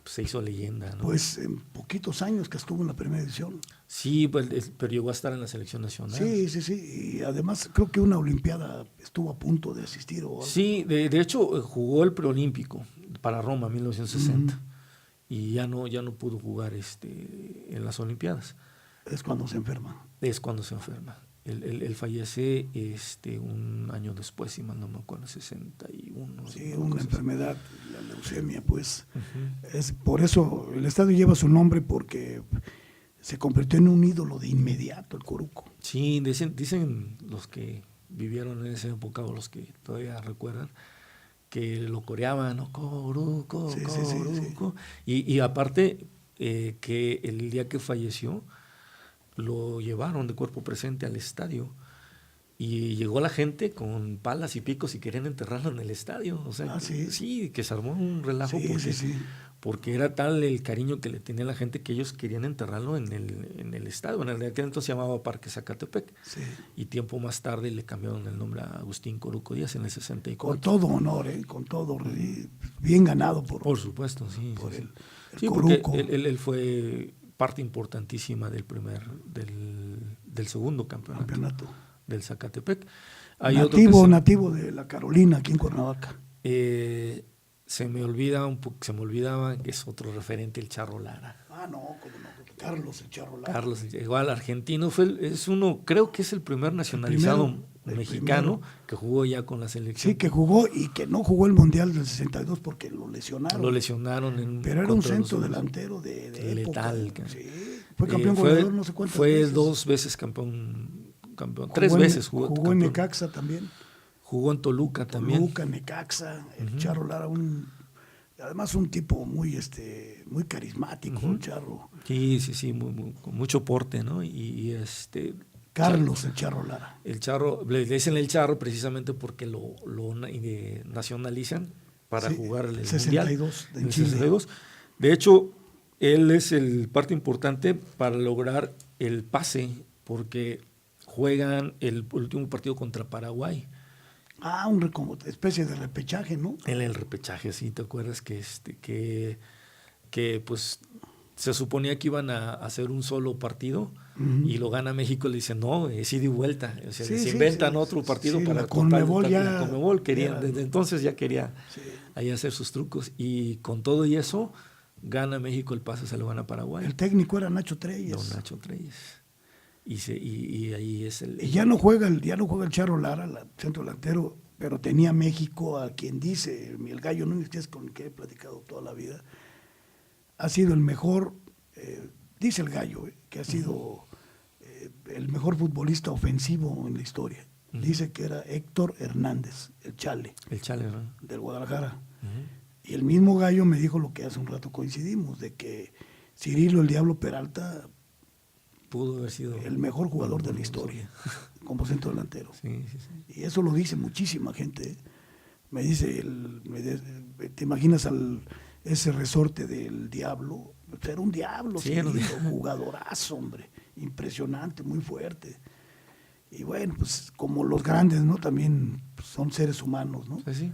se hizo leyenda, ¿no? Pues en poquitos años que estuvo en la primera edición. Sí, pero llegó a estar en la selección nacional. Sí, y además creo que una olimpiada estuvo a punto de asistir. ¿O algo? Sí, de hecho jugó el preolímpico para Roma en 1960, y ya no pudo jugar en las olimpiadas. Es cuando se enferma. Él fallece un año después, si mal no me acuerdo, 61. Sí, una enfermedad, la leucemia, pues. Uh-huh. Es por eso el estadio lleva su nombre, porque se convirtió en un ídolo de inmediato el Coruco. Sí, dicen los que vivieron en esa época o los que todavía recuerdan que lo coreaban, ¿no? Coruco, sí, Coruco. Sí. Y aparte que el día que falleció lo llevaron de cuerpo presente al estadio y llegó la gente con palas y picos y querían enterrarlo en el estadio. O sea, sí, que se armó un relajo porque era tal el cariño que le tenía la gente que ellos querían enterrarlo en el estadio. En el aquel entonces se llamaba Parque Zacatepec. Sí. Y tiempo más tarde le cambiaron el nombre a Agustín Coruco Díaz en el 64. Con todo honor, con todo, bien ganado por supuesto, sí. Por sí, el Coruco. Porque él fue parte importantísima del segundo campeonato del Zacatepec. Hay nativo de la Carolina, aquí en Cuernavaca. Se me olvidaba que es otro referente, el Charro Lara. No, cómo no, Carlos el Charro Lara. Carlos, igual argentino, creo que es el primer nacionalizado mexicano que jugó ya con la selección. Sí, que jugó y que no jugó el Mundial del 62 porque lo lesionaron. Pero era un centro delantero de letal. Época. Sí, fue campeón goleador no sé cuántas veces. Fue 2 veces campeón. 3 veces jugó en Necaxa también. Jugó en Toluca también. Necaxa, el Charro Lara, además un tipo muy carismático, el Charro. Sí, con mucho porte, ¿no? Y Carlos el Charro Lara. El Charro, le dicen el Charro precisamente porque lo nacionalizan para jugar el 62 Mundial. En Chile. De hecho, Él es el parte importante para lograr el pase, porque juegan el último partido contra Paraguay. Como especie de repechaje, ¿no? En el repechaje, sí, ¿te acuerdas que pues se suponía que iban a hacer un solo partido y lo gana México? Le dicen, no, es ida y vuelta. O sea, se inventan otro partido para la Conmebol la Conmebol quería, ya, desde entonces ya quería ahí hacer sus trucos. Y con todo y eso, gana México el pase, se lo gana a Paraguay. El técnico era Nacho Treyes. Don Nacho Treyes. Y ahí es el... Y ya no juega el Charro Lara, el centro delantero, pero tenía México a quien dice, el Gallo Núñez, que es con el que he platicado toda la vida, ha sido el mejor, dice el Gallo, que ha sido el mejor futbolista ofensivo en la historia. Dice que era Héctor Hernández, el Chale. El Chale, ¿no? Del Guadalajara. Y el mismo Gallo me dijo lo que hace un rato coincidimos, de que Cirilo el Diablo Peralta pudo haber sido el mejor jugador de la historia como centro delantero. Sí. Y eso lo dice muchísima gente. Me dice, ¿te imaginas ese resorte del Diablo? Era un diablo, sí, jugadorazo, hombre, impresionante, muy fuerte. Y bueno, pues como los grandes, ¿no? También pues, son seres humanos, ¿no? Sí.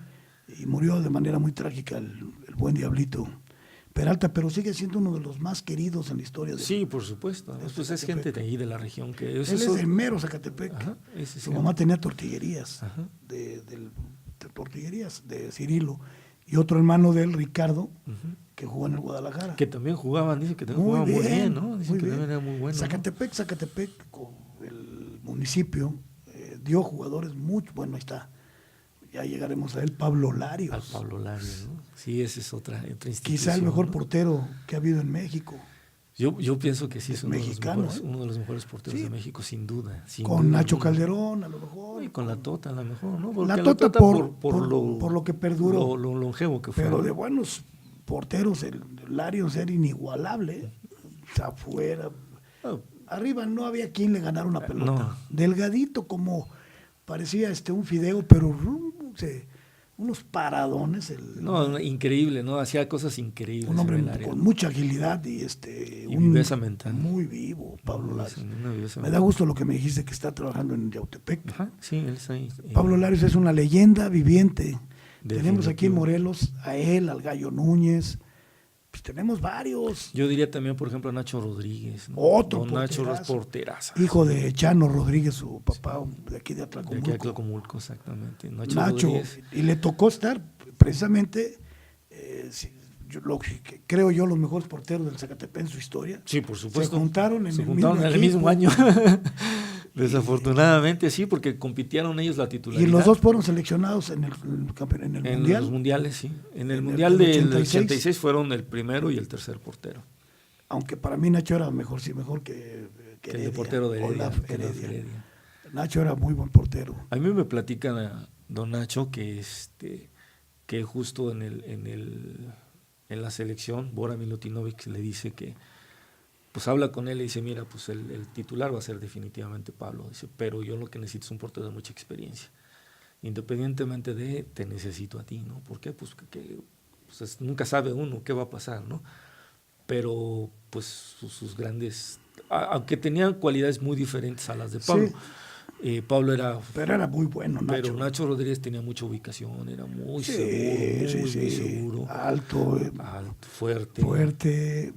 Y murió de manera muy trágica el buen Diablito Peralta, pero sigue siendo uno de los más queridos en la historia. Sí, por supuesto. Pues es gente de ahí, de la región. Él es de mero Zacatepec. Ajá, su mamá tenía tortillerías, de tortillerías de Cirilo. Y otro hermano de él, Ricardo, que jugó en el Guadalajara. Que también jugaban, dice que también jugaban muy bien, ¿no? Dice que bien. también era muy bueno. Zacatepec, con el municipio, dio jugadores bueno, ahí está. Ya llegaremos a él, Pablo Larios. Al Pablo Larios, ¿no? Sí, esa es otra institución. Quizá el mejor portero que ha habido en México. Yo pienso que sí es uno de los mejores porteros de México, sin duda. Con Nacho Calderón, a lo mejor. Y con la Tota, a lo mejor, ¿no? Porque la Tota por lo que perduró. Lo longevo que fue. Pero de buenos porteros, el Larios era inigualable. Afuera. Arriba no había quien le ganara una pelota. No. Delgadito, como parecía un fideo, pero unos paradones. No, increíble, ¿no? Hacía cosas increíbles. Un hombre con mucha agilidad y viveza mental. Muy vivo, Pablo Larios. Me da mental. gusto lo que me dijiste que está trabajando en Yautepec. Ajá, sí, él está ahí. Pablo Larios es una leyenda viviente. Tenemos aquí en Morelos a él, al Gallo Núñez. Pues tenemos varios. Yo diría también, por ejemplo, a Nacho Rodríguez, ¿no? Otro Don Nacho es porterazo. Hijo de Chano Rodríguez, su papá, de aquí de Atlacomulco. De aquí de Atlacomulco, exactamente. Nacho y le tocó estar precisamente, creo yo, los mejores porteros del Zacatepec en su historia. Sí, por supuesto. Se juntaron en el mismo año. Desafortunadamente sí, porque compitieron ellos la titularidad. Y los dos fueron seleccionados en el Mundial. En los mundiales, sí. En el Mundial del 86 fueron el primero y el tercer portero. Aunque para mí Nacho era mejor que el de portero de Heredia. Nacho era muy buen portero. A mí me platica don Nacho que justo en la selección, Bora Milutinovic le dice que pues habla con él y dice, mira, pues el titular va a ser definitivamente Pablo, dice, pero yo lo que necesito es un portero de mucha experiencia. Independientemente te necesito a ti, ¿no? ¿Por qué? Pues nunca sabe uno qué va a pasar, ¿no? Pero pues sus grandes, aunque tenían cualidades muy diferentes a las de Pablo. Sí. Pablo pero era muy bueno, Nacho. Pero Nacho Rodríguez tenía mucha ubicación, era muy seguro, muy seguro. Alto, fuerte.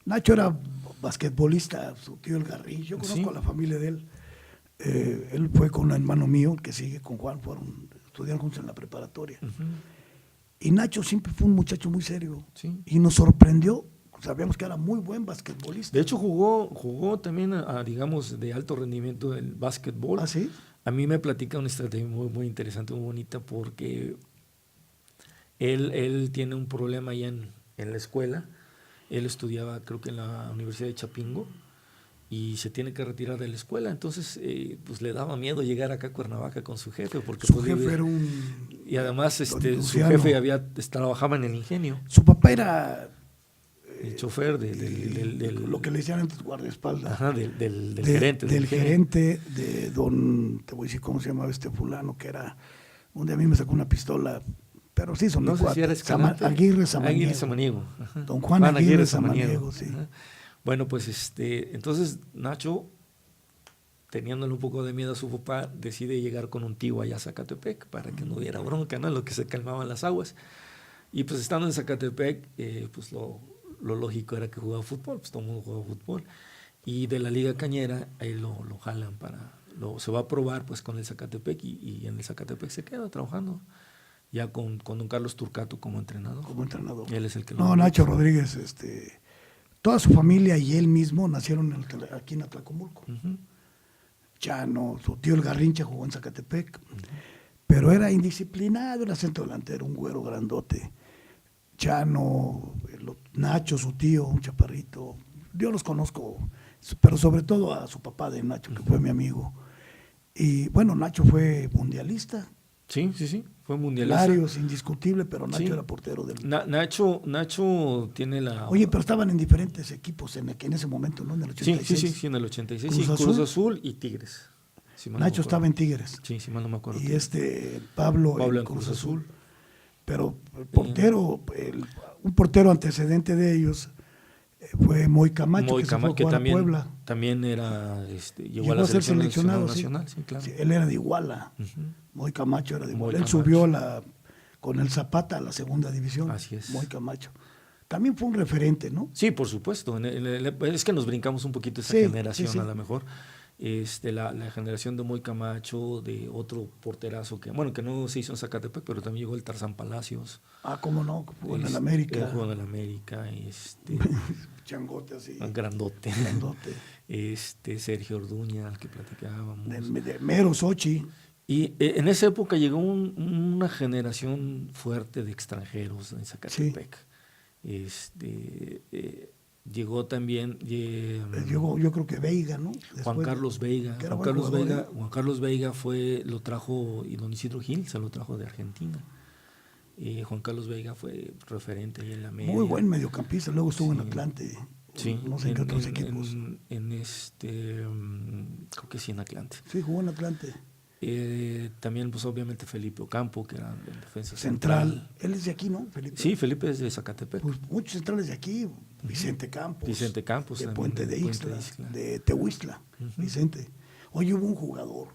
Nacho era basquetbolista, su tío El Garrillo, yo conozco a la familia de él. Él fue con un hermano mío, que sigue con Juan, estudiaron juntos en la preparatoria. Y Nacho siempre fue un muchacho muy serio. Sí. Y nos sorprendió. Sabíamos que era muy buen basquetbolista. De hecho, jugó también, digamos, de alto rendimiento el básquetbol. ¿Ah, sí? A mí me platica una historia muy, muy interesante, muy bonita, porque él tiene un problema allá en la escuela. Él estudiaba, creo que en la Universidad de Chapingo, y se tiene que retirar de la escuela. Entonces, pues le daba miedo llegar acá a Cuernavaca con su jefe. Porque su jefe era un... Y además, su jefe trabajaba en el ingenio. Su papá era... el chofer lo que le decían antes guardaespaldas. Ajá, del gerente. Del gerente de don, te voy a decir cómo se llamaba fulano, que era, un día a mí me sacó una pistola pero sí son No mi sé cuate. si era Escalante. Aguirre Samaniego. Aguirre Samaniego. Ajá. Don Juan Aguirre Samaniego, sí. Ajá. Bueno, pues entonces Nacho, teniéndole un poco de miedo a su papá, decide llegar con un tío allá a Zacatepec para que no hubiera bronca, ¿no? En lo que se calmaban las aguas. Y pues estando en Zacatepec, pues lo lógico era que jugaba fútbol, pues todo el mundo jugaba fútbol. Y de la Liga Cañera, ahí lo jalan se va a probar pues con el Zacatepec y en el Zacatepec se queda trabajando ya con don Carlos Turcato como entrenador. Como entrenador. Él es el que No, Nacho Rodríguez, toda su familia y él mismo nacieron aquí en Atlacomulco. Uh-huh. Chano, su tío el Garrincha jugó en Zacatepec, pero era indisciplinado, era centro delantero, un güero grandote. Chano, Nacho, su tío, un chaparrito. Yo los conozco, pero sobre todo a su papá de Nacho, que fue mi amigo. Y bueno, Nacho fue mundialista. Sí, fue mundialista. Larios, indiscutible, pero Nacho Sí. era portero del... Nacho tiene la... Oye, pero estaban en diferentes equipos en ese momento, ¿no? En el 86. Sí, en el 86. Cruz Azul y Tigres. Si mal no Nacho me acuerdo. estaba en Tigres. Sí, si mal no me acuerdo. Y Pablo en en Cruz Azul. Pero el portero, un portero antecedente de ellos fue Moy Camacho, que se fue a jugar a Puebla. También era, llegó a Llegó la a ser seleccionado, nacional, sí, claro. Sí, él era de Iguala. Uh-huh. Moy Camacho era de Moy Iguala. Él Camacho. subió con el Zapata a la segunda división. Así es. Moy Camacho. También fue un referente, ¿no? Sí, por supuesto. Es que nos brincamos un poquito esa Sí, generación, sí. a lo mejor. La generación de Moy Camacho, de otro porterazo que no se hizo en Zacatepec, pero también llegó el Tarzán Palacios. Ah, cómo no, jugó en el América. Jugó en el América, Changote así. grandote. Grandote. Sergio Orduña, al que platicábamos. De Mero Sochi. Y en esa época llegó una generación fuerte de extranjeros en Zacatepec. Sí. Llegó también yo creo que Veiga, ¿no? Juan Carlos Veiga. Juan Carlos Veiga lo trajo, y don Isidro Gil se lo trajo de Argentina. Juan Cruz Veiga fue referente ahí en la media. Muy buen mediocampista, luego estuvo en Atlante. Sí, no sé en qué otros equipos. Creo que sí, en Atlante. Sí, jugó en Atlante. También, pues obviamente Felipe Ocampo, que era en defensa central. Él es de aquí, ¿no, Felipe? Sí, Felipe es de Zacatepec. Pues muchos centrales de aquí. Vicente Campos. De Puente de Ixtla, de Tehuistla. Vicente. Oye, hubo un jugador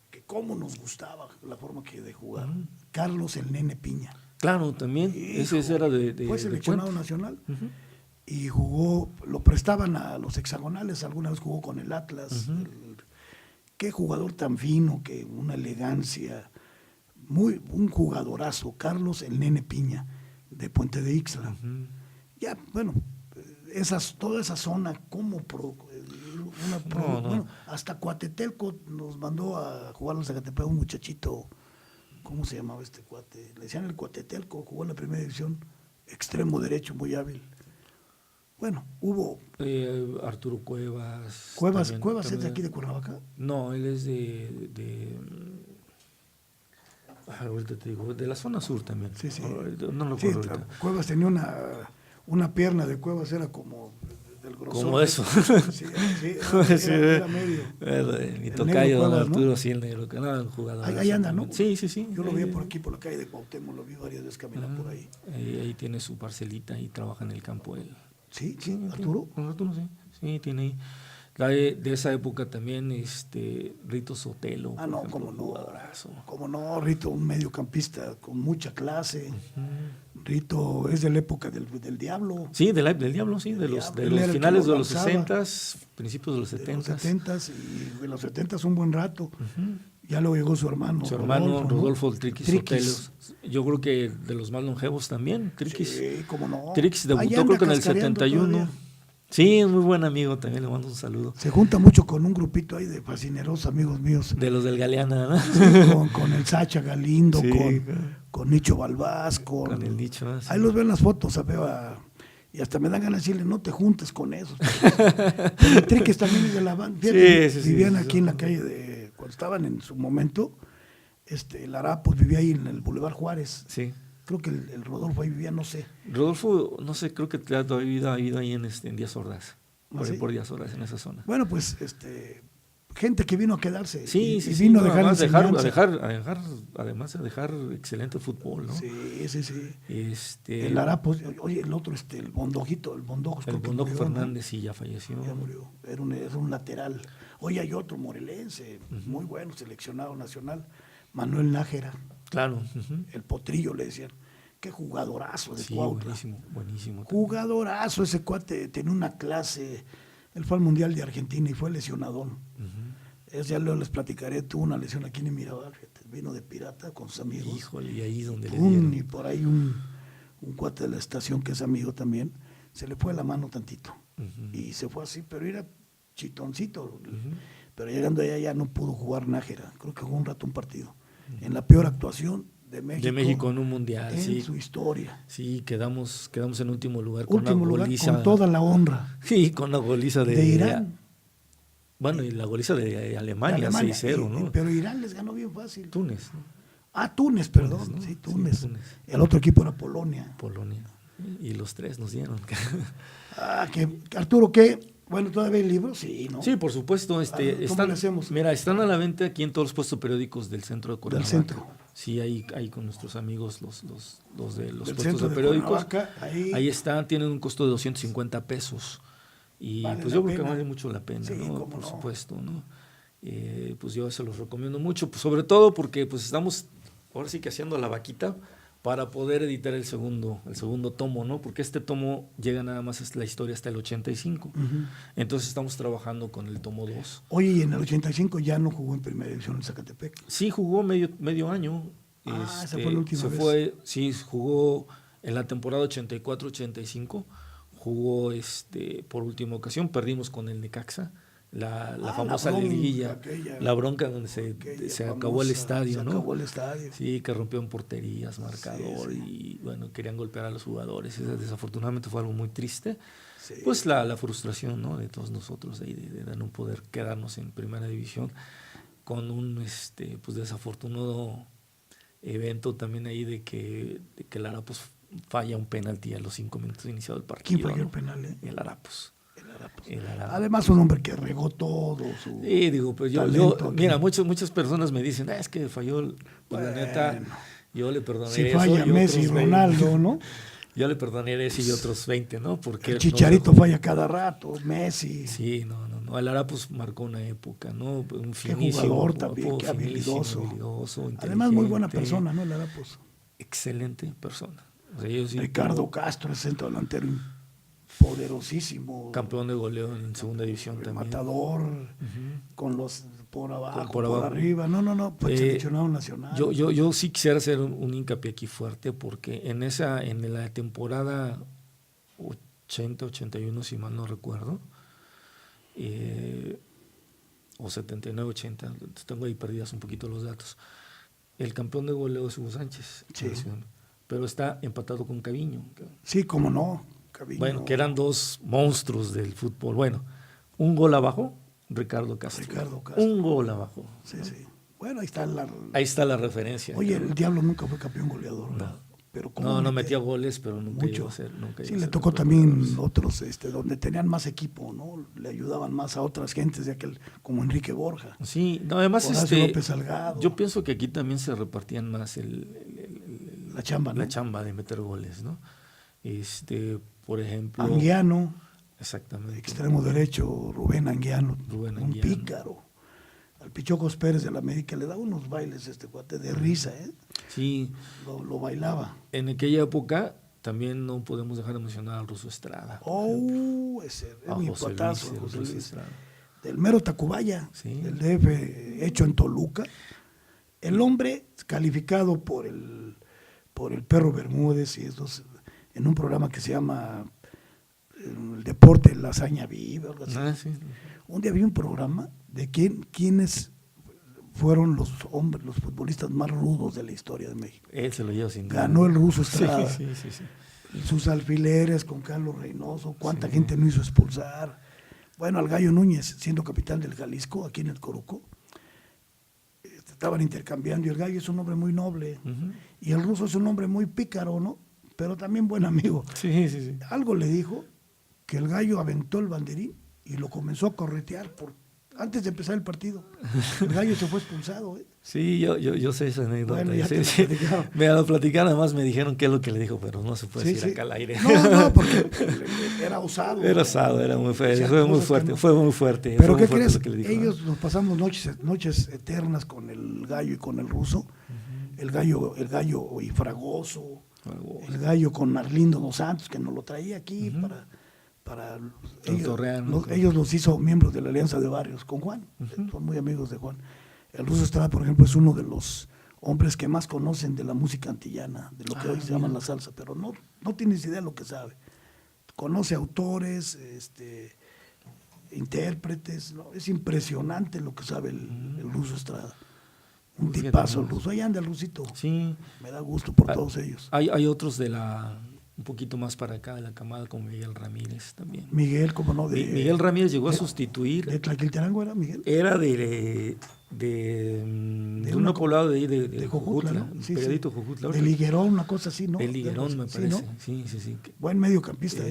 que cómo nos gustaba la forma que de jugar. Carlos el Nene Piña. Claro, también. Ese era de fue seleccionado nacional. Y jugó, lo prestaban a los hexagonales, alguna vez jugó con el Atlas. Qué jugador tan fino, que una elegancia, un jugadorazo, Carlos el Nene Piña, de Puente de Ixtla. Ya, bueno, toda esa zona, bueno, hasta Coatetelco nos mandó a jugar al Zacatepec un muchachito, ¿cómo se llamaba este cuate? Le decían el Coatetelco, jugó en la primera división, extremo derecho, muy hábil. Bueno, hubo... Arturo Cuevas. ¿Cuevas también, es de aquí de Cuernavaca? No, él es ahorita te digo, de la zona sur también. Sí. No lo recuerdo ahorita. Cuevas tenía una pierna de Cuevas, era como del grosor. Como eso. Sí, era medio. Mi tocayo, don Arturo, ¿no? Sí, el negro, que era un jugador. Ahí anda, ¿no? Sí. Yo lo vi por aquí, por la calle de Cuauhtémoc, lo vi varias veces caminar por ahí. Ahí tiene su parcelita y trabaja en el campo él. ¿Sí? ¿Arturo? Arturo, sí. Sí, tiene ahí. De esa época también, Rito Sotelo. Ah, no, cómo no, Rito, un mediocampista con mucha clase. Rito es de la época del Diablo. Sí, del Diablo, sí, de los finales de los 60, principios de los 70. De los 70 y de los 70 un buen rato. Ya luego llegó su hermano. Rodolfo Triquis Sotelo. Yo creo que de los más longevos también, Triquis. Sí, cómo no. Triquis debutó creo que en el 71. Todavía. Sí, muy buen amigo, también le mando un saludo. Se junta mucho con un grupito ahí de fascineros amigos míos. De los del Galeana, ¿no? Sí, con el Sacha Galindo, sí, con Nicho Balbás, con el Nicho. Sí. Ahí los veo en las fotos, y hasta me dan ganas de decirle, no te juntes con esos. Pero Triquis también es de la banda. Vivían aquí en la calle cuando estaban en su momento, el Arapos vivía ahí en el Boulevard Juárez. Sí. Creo que el Rodolfo ahí vivía, no sé. Rodolfo, no sé, creo que todavía ha ido ahí en Díaz Ordaz. ¿Ah, sí? Por Díaz Ordaz, en esa zona. Bueno, pues gente que vino a quedarse. Sí, y sí, vino a no, dejar además enseñanza. además a dejar excelente fútbol, ¿no? Sí, sí, sí. Este, El Arapos, oye, el otro, el Bondojito, el Bondojos, el creo que Bondojo murió, ¿no? Fernández sí ya falleció. Ya murió. Era un lateral. Oye, hay otro morelense, muy bueno, seleccionado nacional, Manuel Nájera, Claro. el potrillo le decían. Qué jugadorazo de Sí, Cuautla. buenísimo, buenísimo. Jugadorazo, ese cuate tenía una clase. Él fue al Mundial de Argentina y fue lesionadón. Ya luego les platicaré, tuvo una lesión aquí en Mirabal, fíjate, vino de pirata con sus amigos. Híjole, y ahí donde le dieron. Y por ahí un cuate de la estación que es amigo también, se le fue la mano tantito. Y se fue así, pero era chitoncito. Pero llegando allá ya no pudo jugar Nájera. Creo que jugó un rato un partido. En la peor actuación de México en un mundial, en su historia. Sí, quedamos en último lugar con Último una lugar goliza. con toda la honra. Sí, con la goliza de Irán. Bueno, y la goliza de Alemania, 6-0, ¿no? Pero Irán les ganó bien fácil. Túnez, ¿no? Túnez, perdón. Túnez, ¿no? Sí, Túnez. Sí, Túnez. El otro equipo era Polonia. Y los tres nos dieron. Arturo, ¿qué? Bueno, ¿todavía hay libros? Sí, ¿no? Sí, por supuesto. ¿Cómo le hacemos? Mira, están a la venta aquí en todos los puestos periódicos del centro de Cuernavaca. Del centro. Sí, ahí con nuestros amigos, los de los del puestos de de periódicos. Ahí están, tienen un costo de 250 pesos. Y vale, pues yo creo que vale mucho la pena, sí, ¿no? Por no. supuesto, ¿no? Pues yo se los recomiendo mucho, pues sobre todo porque pues estamos ahora sí que haciendo la vaquita para poder editar el segundo tomo, ¿no? Porque este tomo llega nada más, la historia hasta el 85. Entonces estamos trabajando con el tomo 2. Oye, y en el 85 ya no jugó en primera división en Zacatepec. Sí, jugó medio año. Esa fue la última vez. Sí, jugó en la temporada 84-85. Jugó por última ocasión, perdimos con el Necaxa, la famosa liguilla, la bronca donde se acabó el estadio, ¿no? Se acabó el estadio. Sí, que rompió en porterías, marcador, y bueno, querían golpear a los jugadores. Desafortunadamente fue algo muy triste. Sí. Pues la frustración, ¿no? De todos nosotros de no poder quedarnos en primera división con un pues desafortunado evento también ahí de que Lara pues falla un penalti a los 5 minutos de iniciado el partido. ¿Quién falló el penal? El Arapos. Además, un hombre que regó todo su sí, digo, pues mira, muchas personas me dicen, es que falló, pues la neta, yo le perdoné si eso. Falla Messi y Ronaldo, ¿no? Yo le perdoné ese y otros 20, ¿no? Porque el Chicharito falla cada rato, Messi. Sí, no. El Arapos marcó una época, ¿no? Un finísimo. Qué jugador también, qué habilidoso. Además, muy buena persona, ¿no? El Arapos. Excelente persona. O sea, Ricardo Castro, el centro delantero poderosísimo. Campeón de goleo en segunda división también. Matador, con los por abajo, por arriba. No, pues seleccionado nacional. Yo sí quisiera hacer un hincapié aquí fuerte, porque en la temporada 80-81, si mal no recuerdo, o 79-80, tengo ahí perdidas un poquito los datos, el campeón de goleo es Hugo Sánchez. Sí. Pero está empatado con Caviño. Sí, cómo no. Caviño. Bueno, que eran dos monstruos del fútbol. Bueno, un gol abajo, Ricardo Castro. Un gol abajo. Sí, ¿no? Sí. Bueno, ahí está la referencia. Oye, el Diablo nunca fue campeón goleador, ¿no? No. Pero no metía goles, pero nunca llegó a ser. Sí, le tocó también otros, donde tenían más equipo, ¿no? Le ayudaban más a otras gentes de aquel, como Enrique Borja. Sí, no, además López Salgado. Yo pienso que aquí también se repartían más la chamba, ¿no? La chamba de meter goles, ¿no? Por ejemplo, Anguiano. Exactamente. Extremo derecho, Rubén Anguiano. Un pícaro. Al Pichocos Pérez de la América le daba unos bailes cuate de risa, ¿eh? Sí. Lo bailaba. En aquella época también no podemos dejar de mencionar al Ruso Estrada. Ese es mi patazo, José Luis Estrada. Del mero Tacubaya, sí. Del DF, hecho en Toluca. El hombre calificado por el Perro Bermúdez y esos, en un programa que se llama El Deporte, la Hazaña Viva, algo así. Sí. Un día vi un programa de quiénes fueron los futbolistas más rudos de la historia de México. Él se lo lleva sin duda. Ganó el Ruso Estrada. Sí. Sus alfileres con Carlos Reynoso, cuánta gente no hizo expulsar. Bueno, al Gallo Núñez, siendo capitán del Jalisco, aquí en el Coruco, estaban intercambiando, y el Gallo es un hombre muy noble, y el Ruso es un hombre muy pícaro, ¿no? Pero también buen amigo. Sí. Algo le dijo que el Gallo aventó el banderín y lo comenzó a corretear por antes de empezar el partido. El gallo se fue expulsado. Sí, yo sé esa anécdota. Bueno, ya sí, te sí. lo platicaron. Me lo platicaron, además me dijeron qué es lo que le dijo, pero no se puede Sí, decir sí. acá al aire. No, porque era osado. Era osado, era muy fuerte, Decía fue muy cosas que fuerte, no. fue muy fuerte. Pero fue ¿qué muy fuerte crees? lo que le dijo, Ellos nos pasamos noches eternas con el gallo y con el ruso. El gallo y Fragoso. El gallo con Arlindo dos Santos, que nos lo traía aquí para ellos los hizo miembros de la Alianza de Barrios con Juan. Son muy amigos de Juan. El ruso Estrada, por ejemplo, es uno de los hombres que más conocen de la música antillana, de lo que hoy se llama la salsa, pero no tienes idea de lo que sabe. Conoce autores, intérpretes, ¿no? Es impresionante lo que sabe el ruso Estrada. Un tipazo el ruso. Ahí anda el rusito. Sí. Me da gusto por todos ellos. Hay otros un poquito más para acá de la camada, como Miguel Ramírez también. Miguel, ¿cómo no? Miguel Ramírez llegó a sustituir. ¿De Tlaquiltenango era Miguel? Era de un poblado de Jojutla, Jojutla, ¿no? sí, pegadito Jojutla. De Liguerón, una cosa así, ¿no? De Liguerón, me parece. ¿Sí, ¿no? Sí. Buen mediocampista,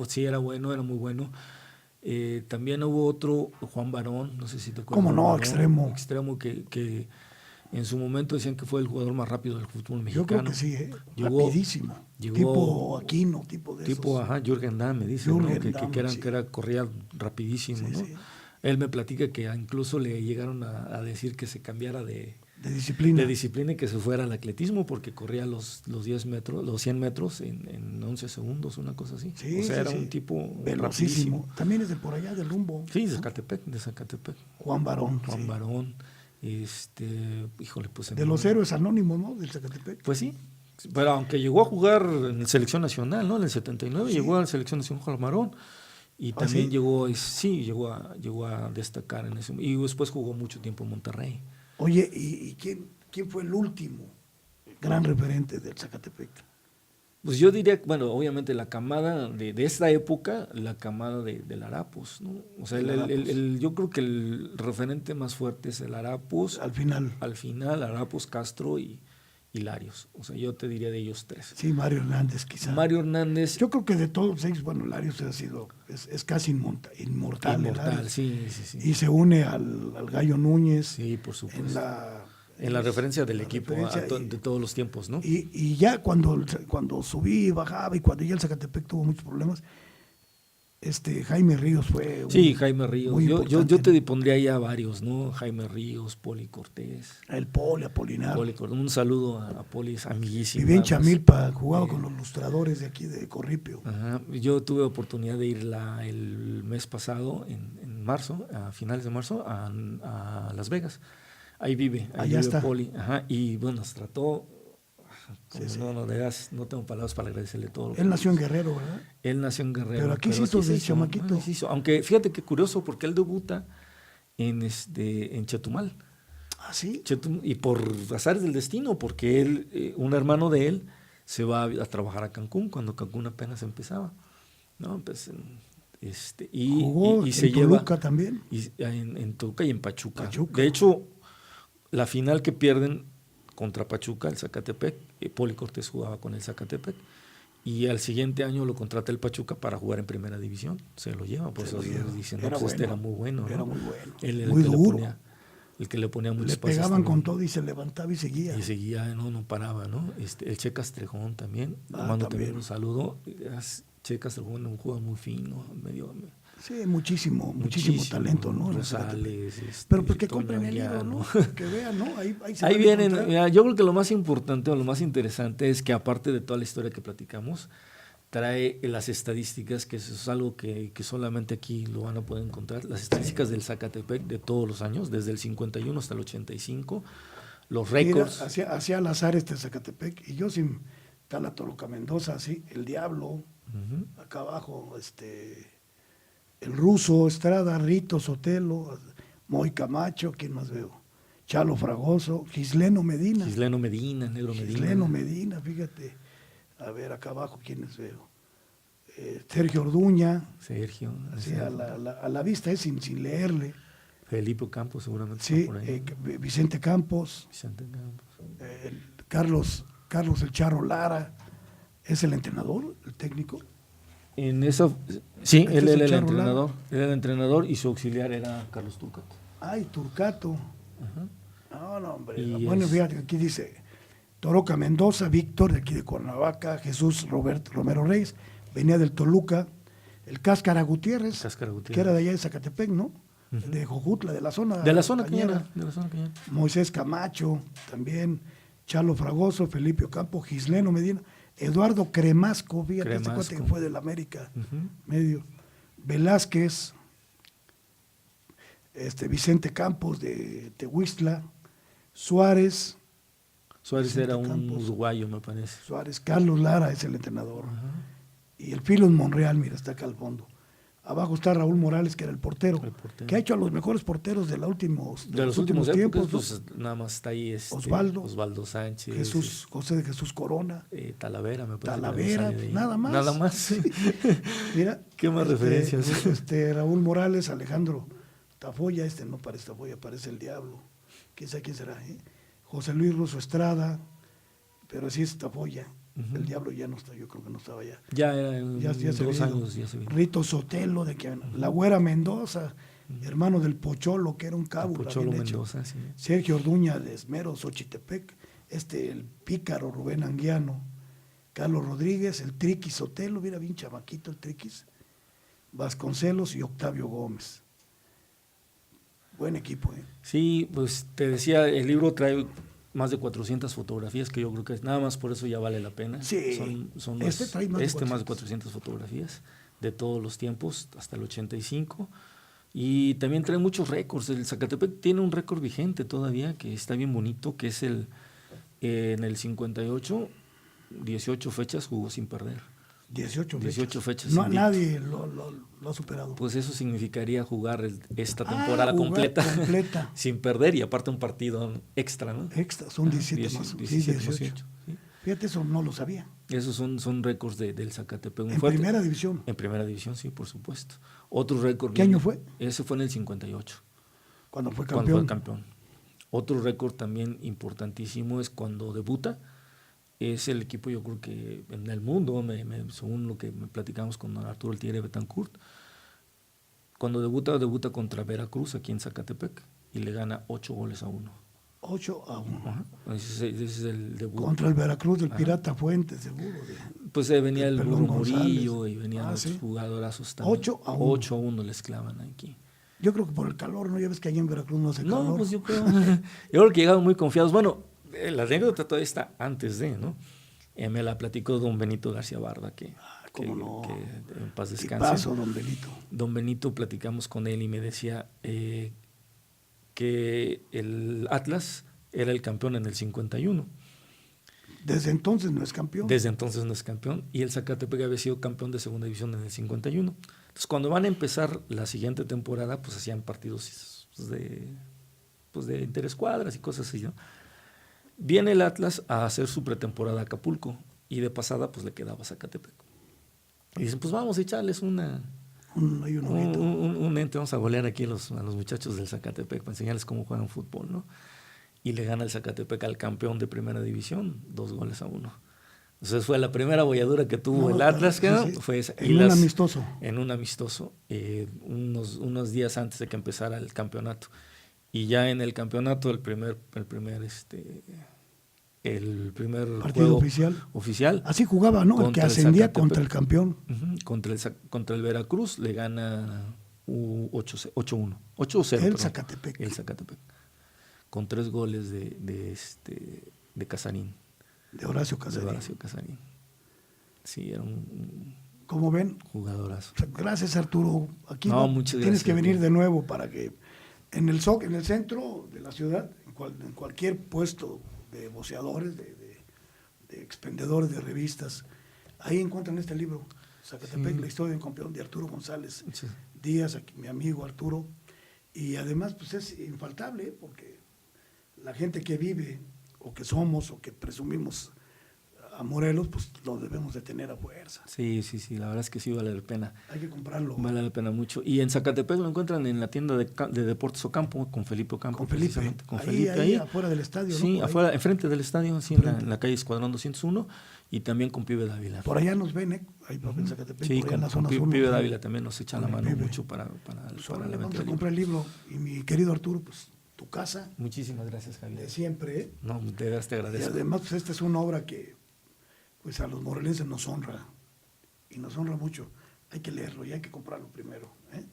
Sí, era bueno, era muy bueno. También hubo otro, Juan Barón, no sé si te acuerdas. ¿Cómo no? Barón, Extremo. Extremo que en su momento decían que fue el jugador más rápido del fútbol mexicano. Yo creo que sí, rapidísimo. Tipo Aquino, tipo de esos. Tipo, Jürgen Damm, me dice, ¿no? Que corría rapidísimo, sí, ¿no? Sí. Él me platica que incluso le llegaron a decir que se cambiara de disciplina y que se fuera al atletismo porque corría los 10 metros, los 100 metros en 11 segundos, una cosa así. Sí, o sea, era un tipo velocísimo. Rapidísimo. También es de por allá, del rumbo. Sí, de Zacatepec. Juan Barón. Híjole, pues... De los héroes anónimos, ¿no? Del Zacatepec. Pues sí, pero aunque llegó a jugar en la selección nacional, ¿no? En el 79 llegó a la selección nacional Juan Barón. Y también llegó a destacar en ese... Y después jugó mucho tiempo en Monterrey. Oye, ¿y quién fue el último gran referente del Zacatepec? Pues yo diría, bueno, obviamente la camada de esta época, la camada del Arapus, ¿no? O sea, yo creo que el referente más fuerte es el Arapus. Al final, Arapus, Castro y Larios. O sea, yo te diría de ellos tres. Sí, Mario Hernández quizá. Mario Hernández. Yo creo que de todos ellos, bueno, Larios es casi inmortal. Sí. Y se une al Gallo Núñez. Sí, por supuesto. En la referencia del equipo de todos los tiempos, ¿no? Y ya cuando subí y bajaba y cuando ya el Zacatepec tuvo muchos problemas, Jaime Ríos fue Jaime Ríos. Yo te pondría ahí a varios, ¿no? Jaime Ríos, Poli Cortés. El Poli, Apolinar. Un saludo a Poli, es amiguísimo. Y bien Chamilpa, jugaba con los lustradores de aquí de Corripio. Ajá. Yo tuve oportunidad de ir el mes pasado, en marzo, a finales de marzo, a Las Vegas. Ahí vive está. Poli. Ajá. Y bueno, nos trató... No tengo palabras para agradecerle todo. Él nació en Guerrero, ¿verdad? Él nació en Guerrero. Pero aquí se hizo de chamaquito. Aunque fíjate qué curioso, porque él debuta en Chetumal. ¿Ah, sí? Y por azares del destino, porque él, un hermano de él, se va a trabajar a Cancún, cuando Cancún apenas empezaba. ¿No? Pues, ¿Jugó y en Toluca también? En Toluca y en Pachuca. De hecho, la final que pierden contra Pachuca, el Zacatepec, Poli Cortés jugaba con el Zacatepec, y al siguiente año lo contrata el Pachuca para jugar en primera división, se lo lleva, por eso dicen, era muy bueno. Era muy bueno, muy duro. El que le ponía muchos pases. Le pegaban con todo y se levantaba y seguía. Y seguía, no paraba, ¿no? El Che Castrejón también, mando también un saludo. Che Castrejón, un jugador muy fino, Sí, muchísimo talento, ¿no? Rosales, pero pues que compren el libro, ¿no? Que vean, ¿no? Ahí vienen. Mira, yo creo que lo más importante o lo más interesante es que aparte de toda la historia que platicamos, trae las estadísticas, que eso es algo que solamente aquí lo van a poder encontrar, las estadísticas del Zacatepec de todos los años, desde el 51 hasta el 85, los récords. Hacía al azar Zacatepec, y yo sin Tala Toluca Mendoza, así, el Diablo, acá abajo, el Ruso, Estrada, Rito, Sotelo, Moy Camacho, ¿quién más veo? Chalo Fragoso, Gisleno Medina, Negro Medina, fíjate. A ver, acá abajo, ¿quiénes veo? Sergio Orduña. Así, a la vista, sin leerle. Felipe Campos, seguramente. Sí, por ahí. Vicente Campos. Carlos El Charro Lara. ¿Es el entrenador, el técnico? En esa, sí, Este él es era el Charro entrenador. Él era el entrenador y su auxiliar era Carlos Turcato. Ay, Turcato. Ajá. No, hombre. Y Bueno, fíjate, aquí dice Toroca Mendoza, Víctor, de aquí de Cuernavaca, Jesús Romero Reyes, venía del Toluca, el Cáscara Gutiérrez, Cáscara Gutiérrez. que era de allá de Zacatepec, ¿no? Ujú. De Jojutla, de la zona cañera. De la zona cañera. Moisés Camacho, también, Chalo Fragoso, Felipe Ocampo, Gisleno Medina, Eduardo Cremasco, fíjate, este cuate que fue del América, medio, Velázquez, Vicente Campos de Tehuistla, Suárez Suárez era un Campos. uruguayo, me parece. Suárez, Carlos Lara es el entrenador. Y el Filo en Monreal, mira, está acá al fondo. Abajo está Raúl Morales, que era el portero, que ha hecho a los mejores porteros de los últimos tiempos. Pues nada más está ahí Osvaldo Sánchez, José de Jesús Corona, Talavera, me parece. Talavera, pues nada más. Nada más. Sí. Mira, ¿Qué más referencias? Raúl Morales, Alejandro Tafoya, no parece Tafoya, parece el Diablo. ¿Quién sabe quién será? José Luis Russo Estrada, pero sí es Tafoya. El Diablo ya no está, yo creo que no estaba ya. Ya era en ya 2 años, ya se vino. Rito Sotelo, la Güera Mendoza, hermano del Pocholo, que era un cabo. Pocholo Mendoza, sí. Sergio Orduña de Esmeros, Xochitepec, el Pícaro Rubén Anguiano, Carlos Rodríguez, el Triquis Sotelo, mira bien chamaquito el Triquis, Vasconcelos y Octavio Gómez. Buen equipo, ¿eh? Sí, pues te decía, el libro trae más de 400 fotografías, que yo creo que nada más por eso ya vale la pena. Sí, son trae más más de 400 fotografías de todos los tiempos, hasta el 85. Y también trae muchos récords. El Zacatepec tiene un récord vigente todavía, que está bien bonito, que es en el 58, 18 fechas jugó sin perder. 18 fechas. No, nadie lo ha superado. Pues eso significaría jugar esta temporada completa sin perder, y aparte un partido extra, ¿no? Extra, son 17 más. 18. Sí. Fíjate, eso no lo sabía. Esos son récords del Zacatepec. ¿En primera división? En primera división, sí, por supuesto. Otro récord. ¿Qué año fue? Ese fue en el 58. Cuando fue campeón. Otro récord también importantísimo es cuando debuta. Es el equipo, yo creo que en el mundo, según lo que platicamos con Arturo El Tigre Betancourt, cuando debuta contra Veracruz aquí en Zacatepec y le gana 8-1. 8-1. Ajá. Ese es el debut. Contra el Veracruz del Pirata Fuentes, seguro. Pues venía el Burro González. Murillo y venían los jugadorazos también. 8-1 les clavan aquí. Yo creo que por el calor, ¿no? Ya ves que allá en Veracruz no hace calor. No, pues yo creo que llegaron muy confiados. Bueno, la anécdota todavía está antes de, ¿no? Me la platicó don Benito García Barda, que en paz descanse. ¿Qué pasó, don Benito? Don Benito, platicamos con él y me decía que el Atlas era el campeón en el 51. Desde entonces no es campeón. Desde entonces no es campeón, y el Zacatepec había sido campeón de segunda división en el 51. Entonces, cuando van a empezar la siguiente temporada, pues hacían partidos de interescuadras y cosas así, ¿no? Viene el Atlas a hacer su pretemporada a Acapulco, y de pasada pues le quedaba Zacatepec. Y dicen, pues vamos a echarles un ente, vamos a golear aquí a los muchachos del Zacatepec para enseñarles cómo juegan fútbol, ¿no? Y le gana el Zacatepec al campeón de primera división, 2-1. Entonces fue la primera bolladura que tuvo el Atlas, fue esa. En un amistoso. En un amistoso, unos días antes de que empezara el campeonato. Y ya en el campeonato, el primer partido juego oficial. Así jugaba, ¿no? El que ascendía contra el campeón. Contra el Veracruz le gana 8-1. 8-0. El Zacatepec. Con 3 goles de Casarín. De Horacio Casarín. Sí, era un ¿Cómo ven? Jugadorazo. Gracias, Arturo. Aquí tienes que venir de nuevo para que en el centro de la ciudad, en cualquier puesto de voceadores, de expendedores de revistas, ahí encuentran este libro, Zacatepec, la historia del campeón, de Arturo González Díaz, aquí, mi amigo Arturo. Y además, pues es infaltable, porque la gente que vive, o que somos, o que presumimos a Morelos, pues lo debemos de tener a fuerza. Sí, la verdad es que sí vale la pena. Hay que comprarlo. Vale la pena mucho. Y en Zacatepec lo encuentran en la tienda de Deportes Ocampo, con Felipe Ocampo. Con Felipe. Precisamente, con Ahí, Felipe ahí afuera del estadio, ¿no? Sí, Por afuera, ahí. enfrente del estadio, sí, en la calle Escuadrón 201, y también con Pibe Dávila. Por allá nos ven, ahí en Zacatepec, Sí, por allá en la con zona sur. Pibe Dávila también nos echa la con el mano Pibe. mucho para el Vamos evento a del libro. comprar el libro. Y mi querido Arturo, pues tu casa, Muchísimas gracias, Javier. de siempre, ¿eh? No, de veras te Y agradezco. además, pues esta es una obra que pues a los morelenses nos honra, y nos honra mucho. Hay que leerlo y hay que comprarlo primero, ¿eh?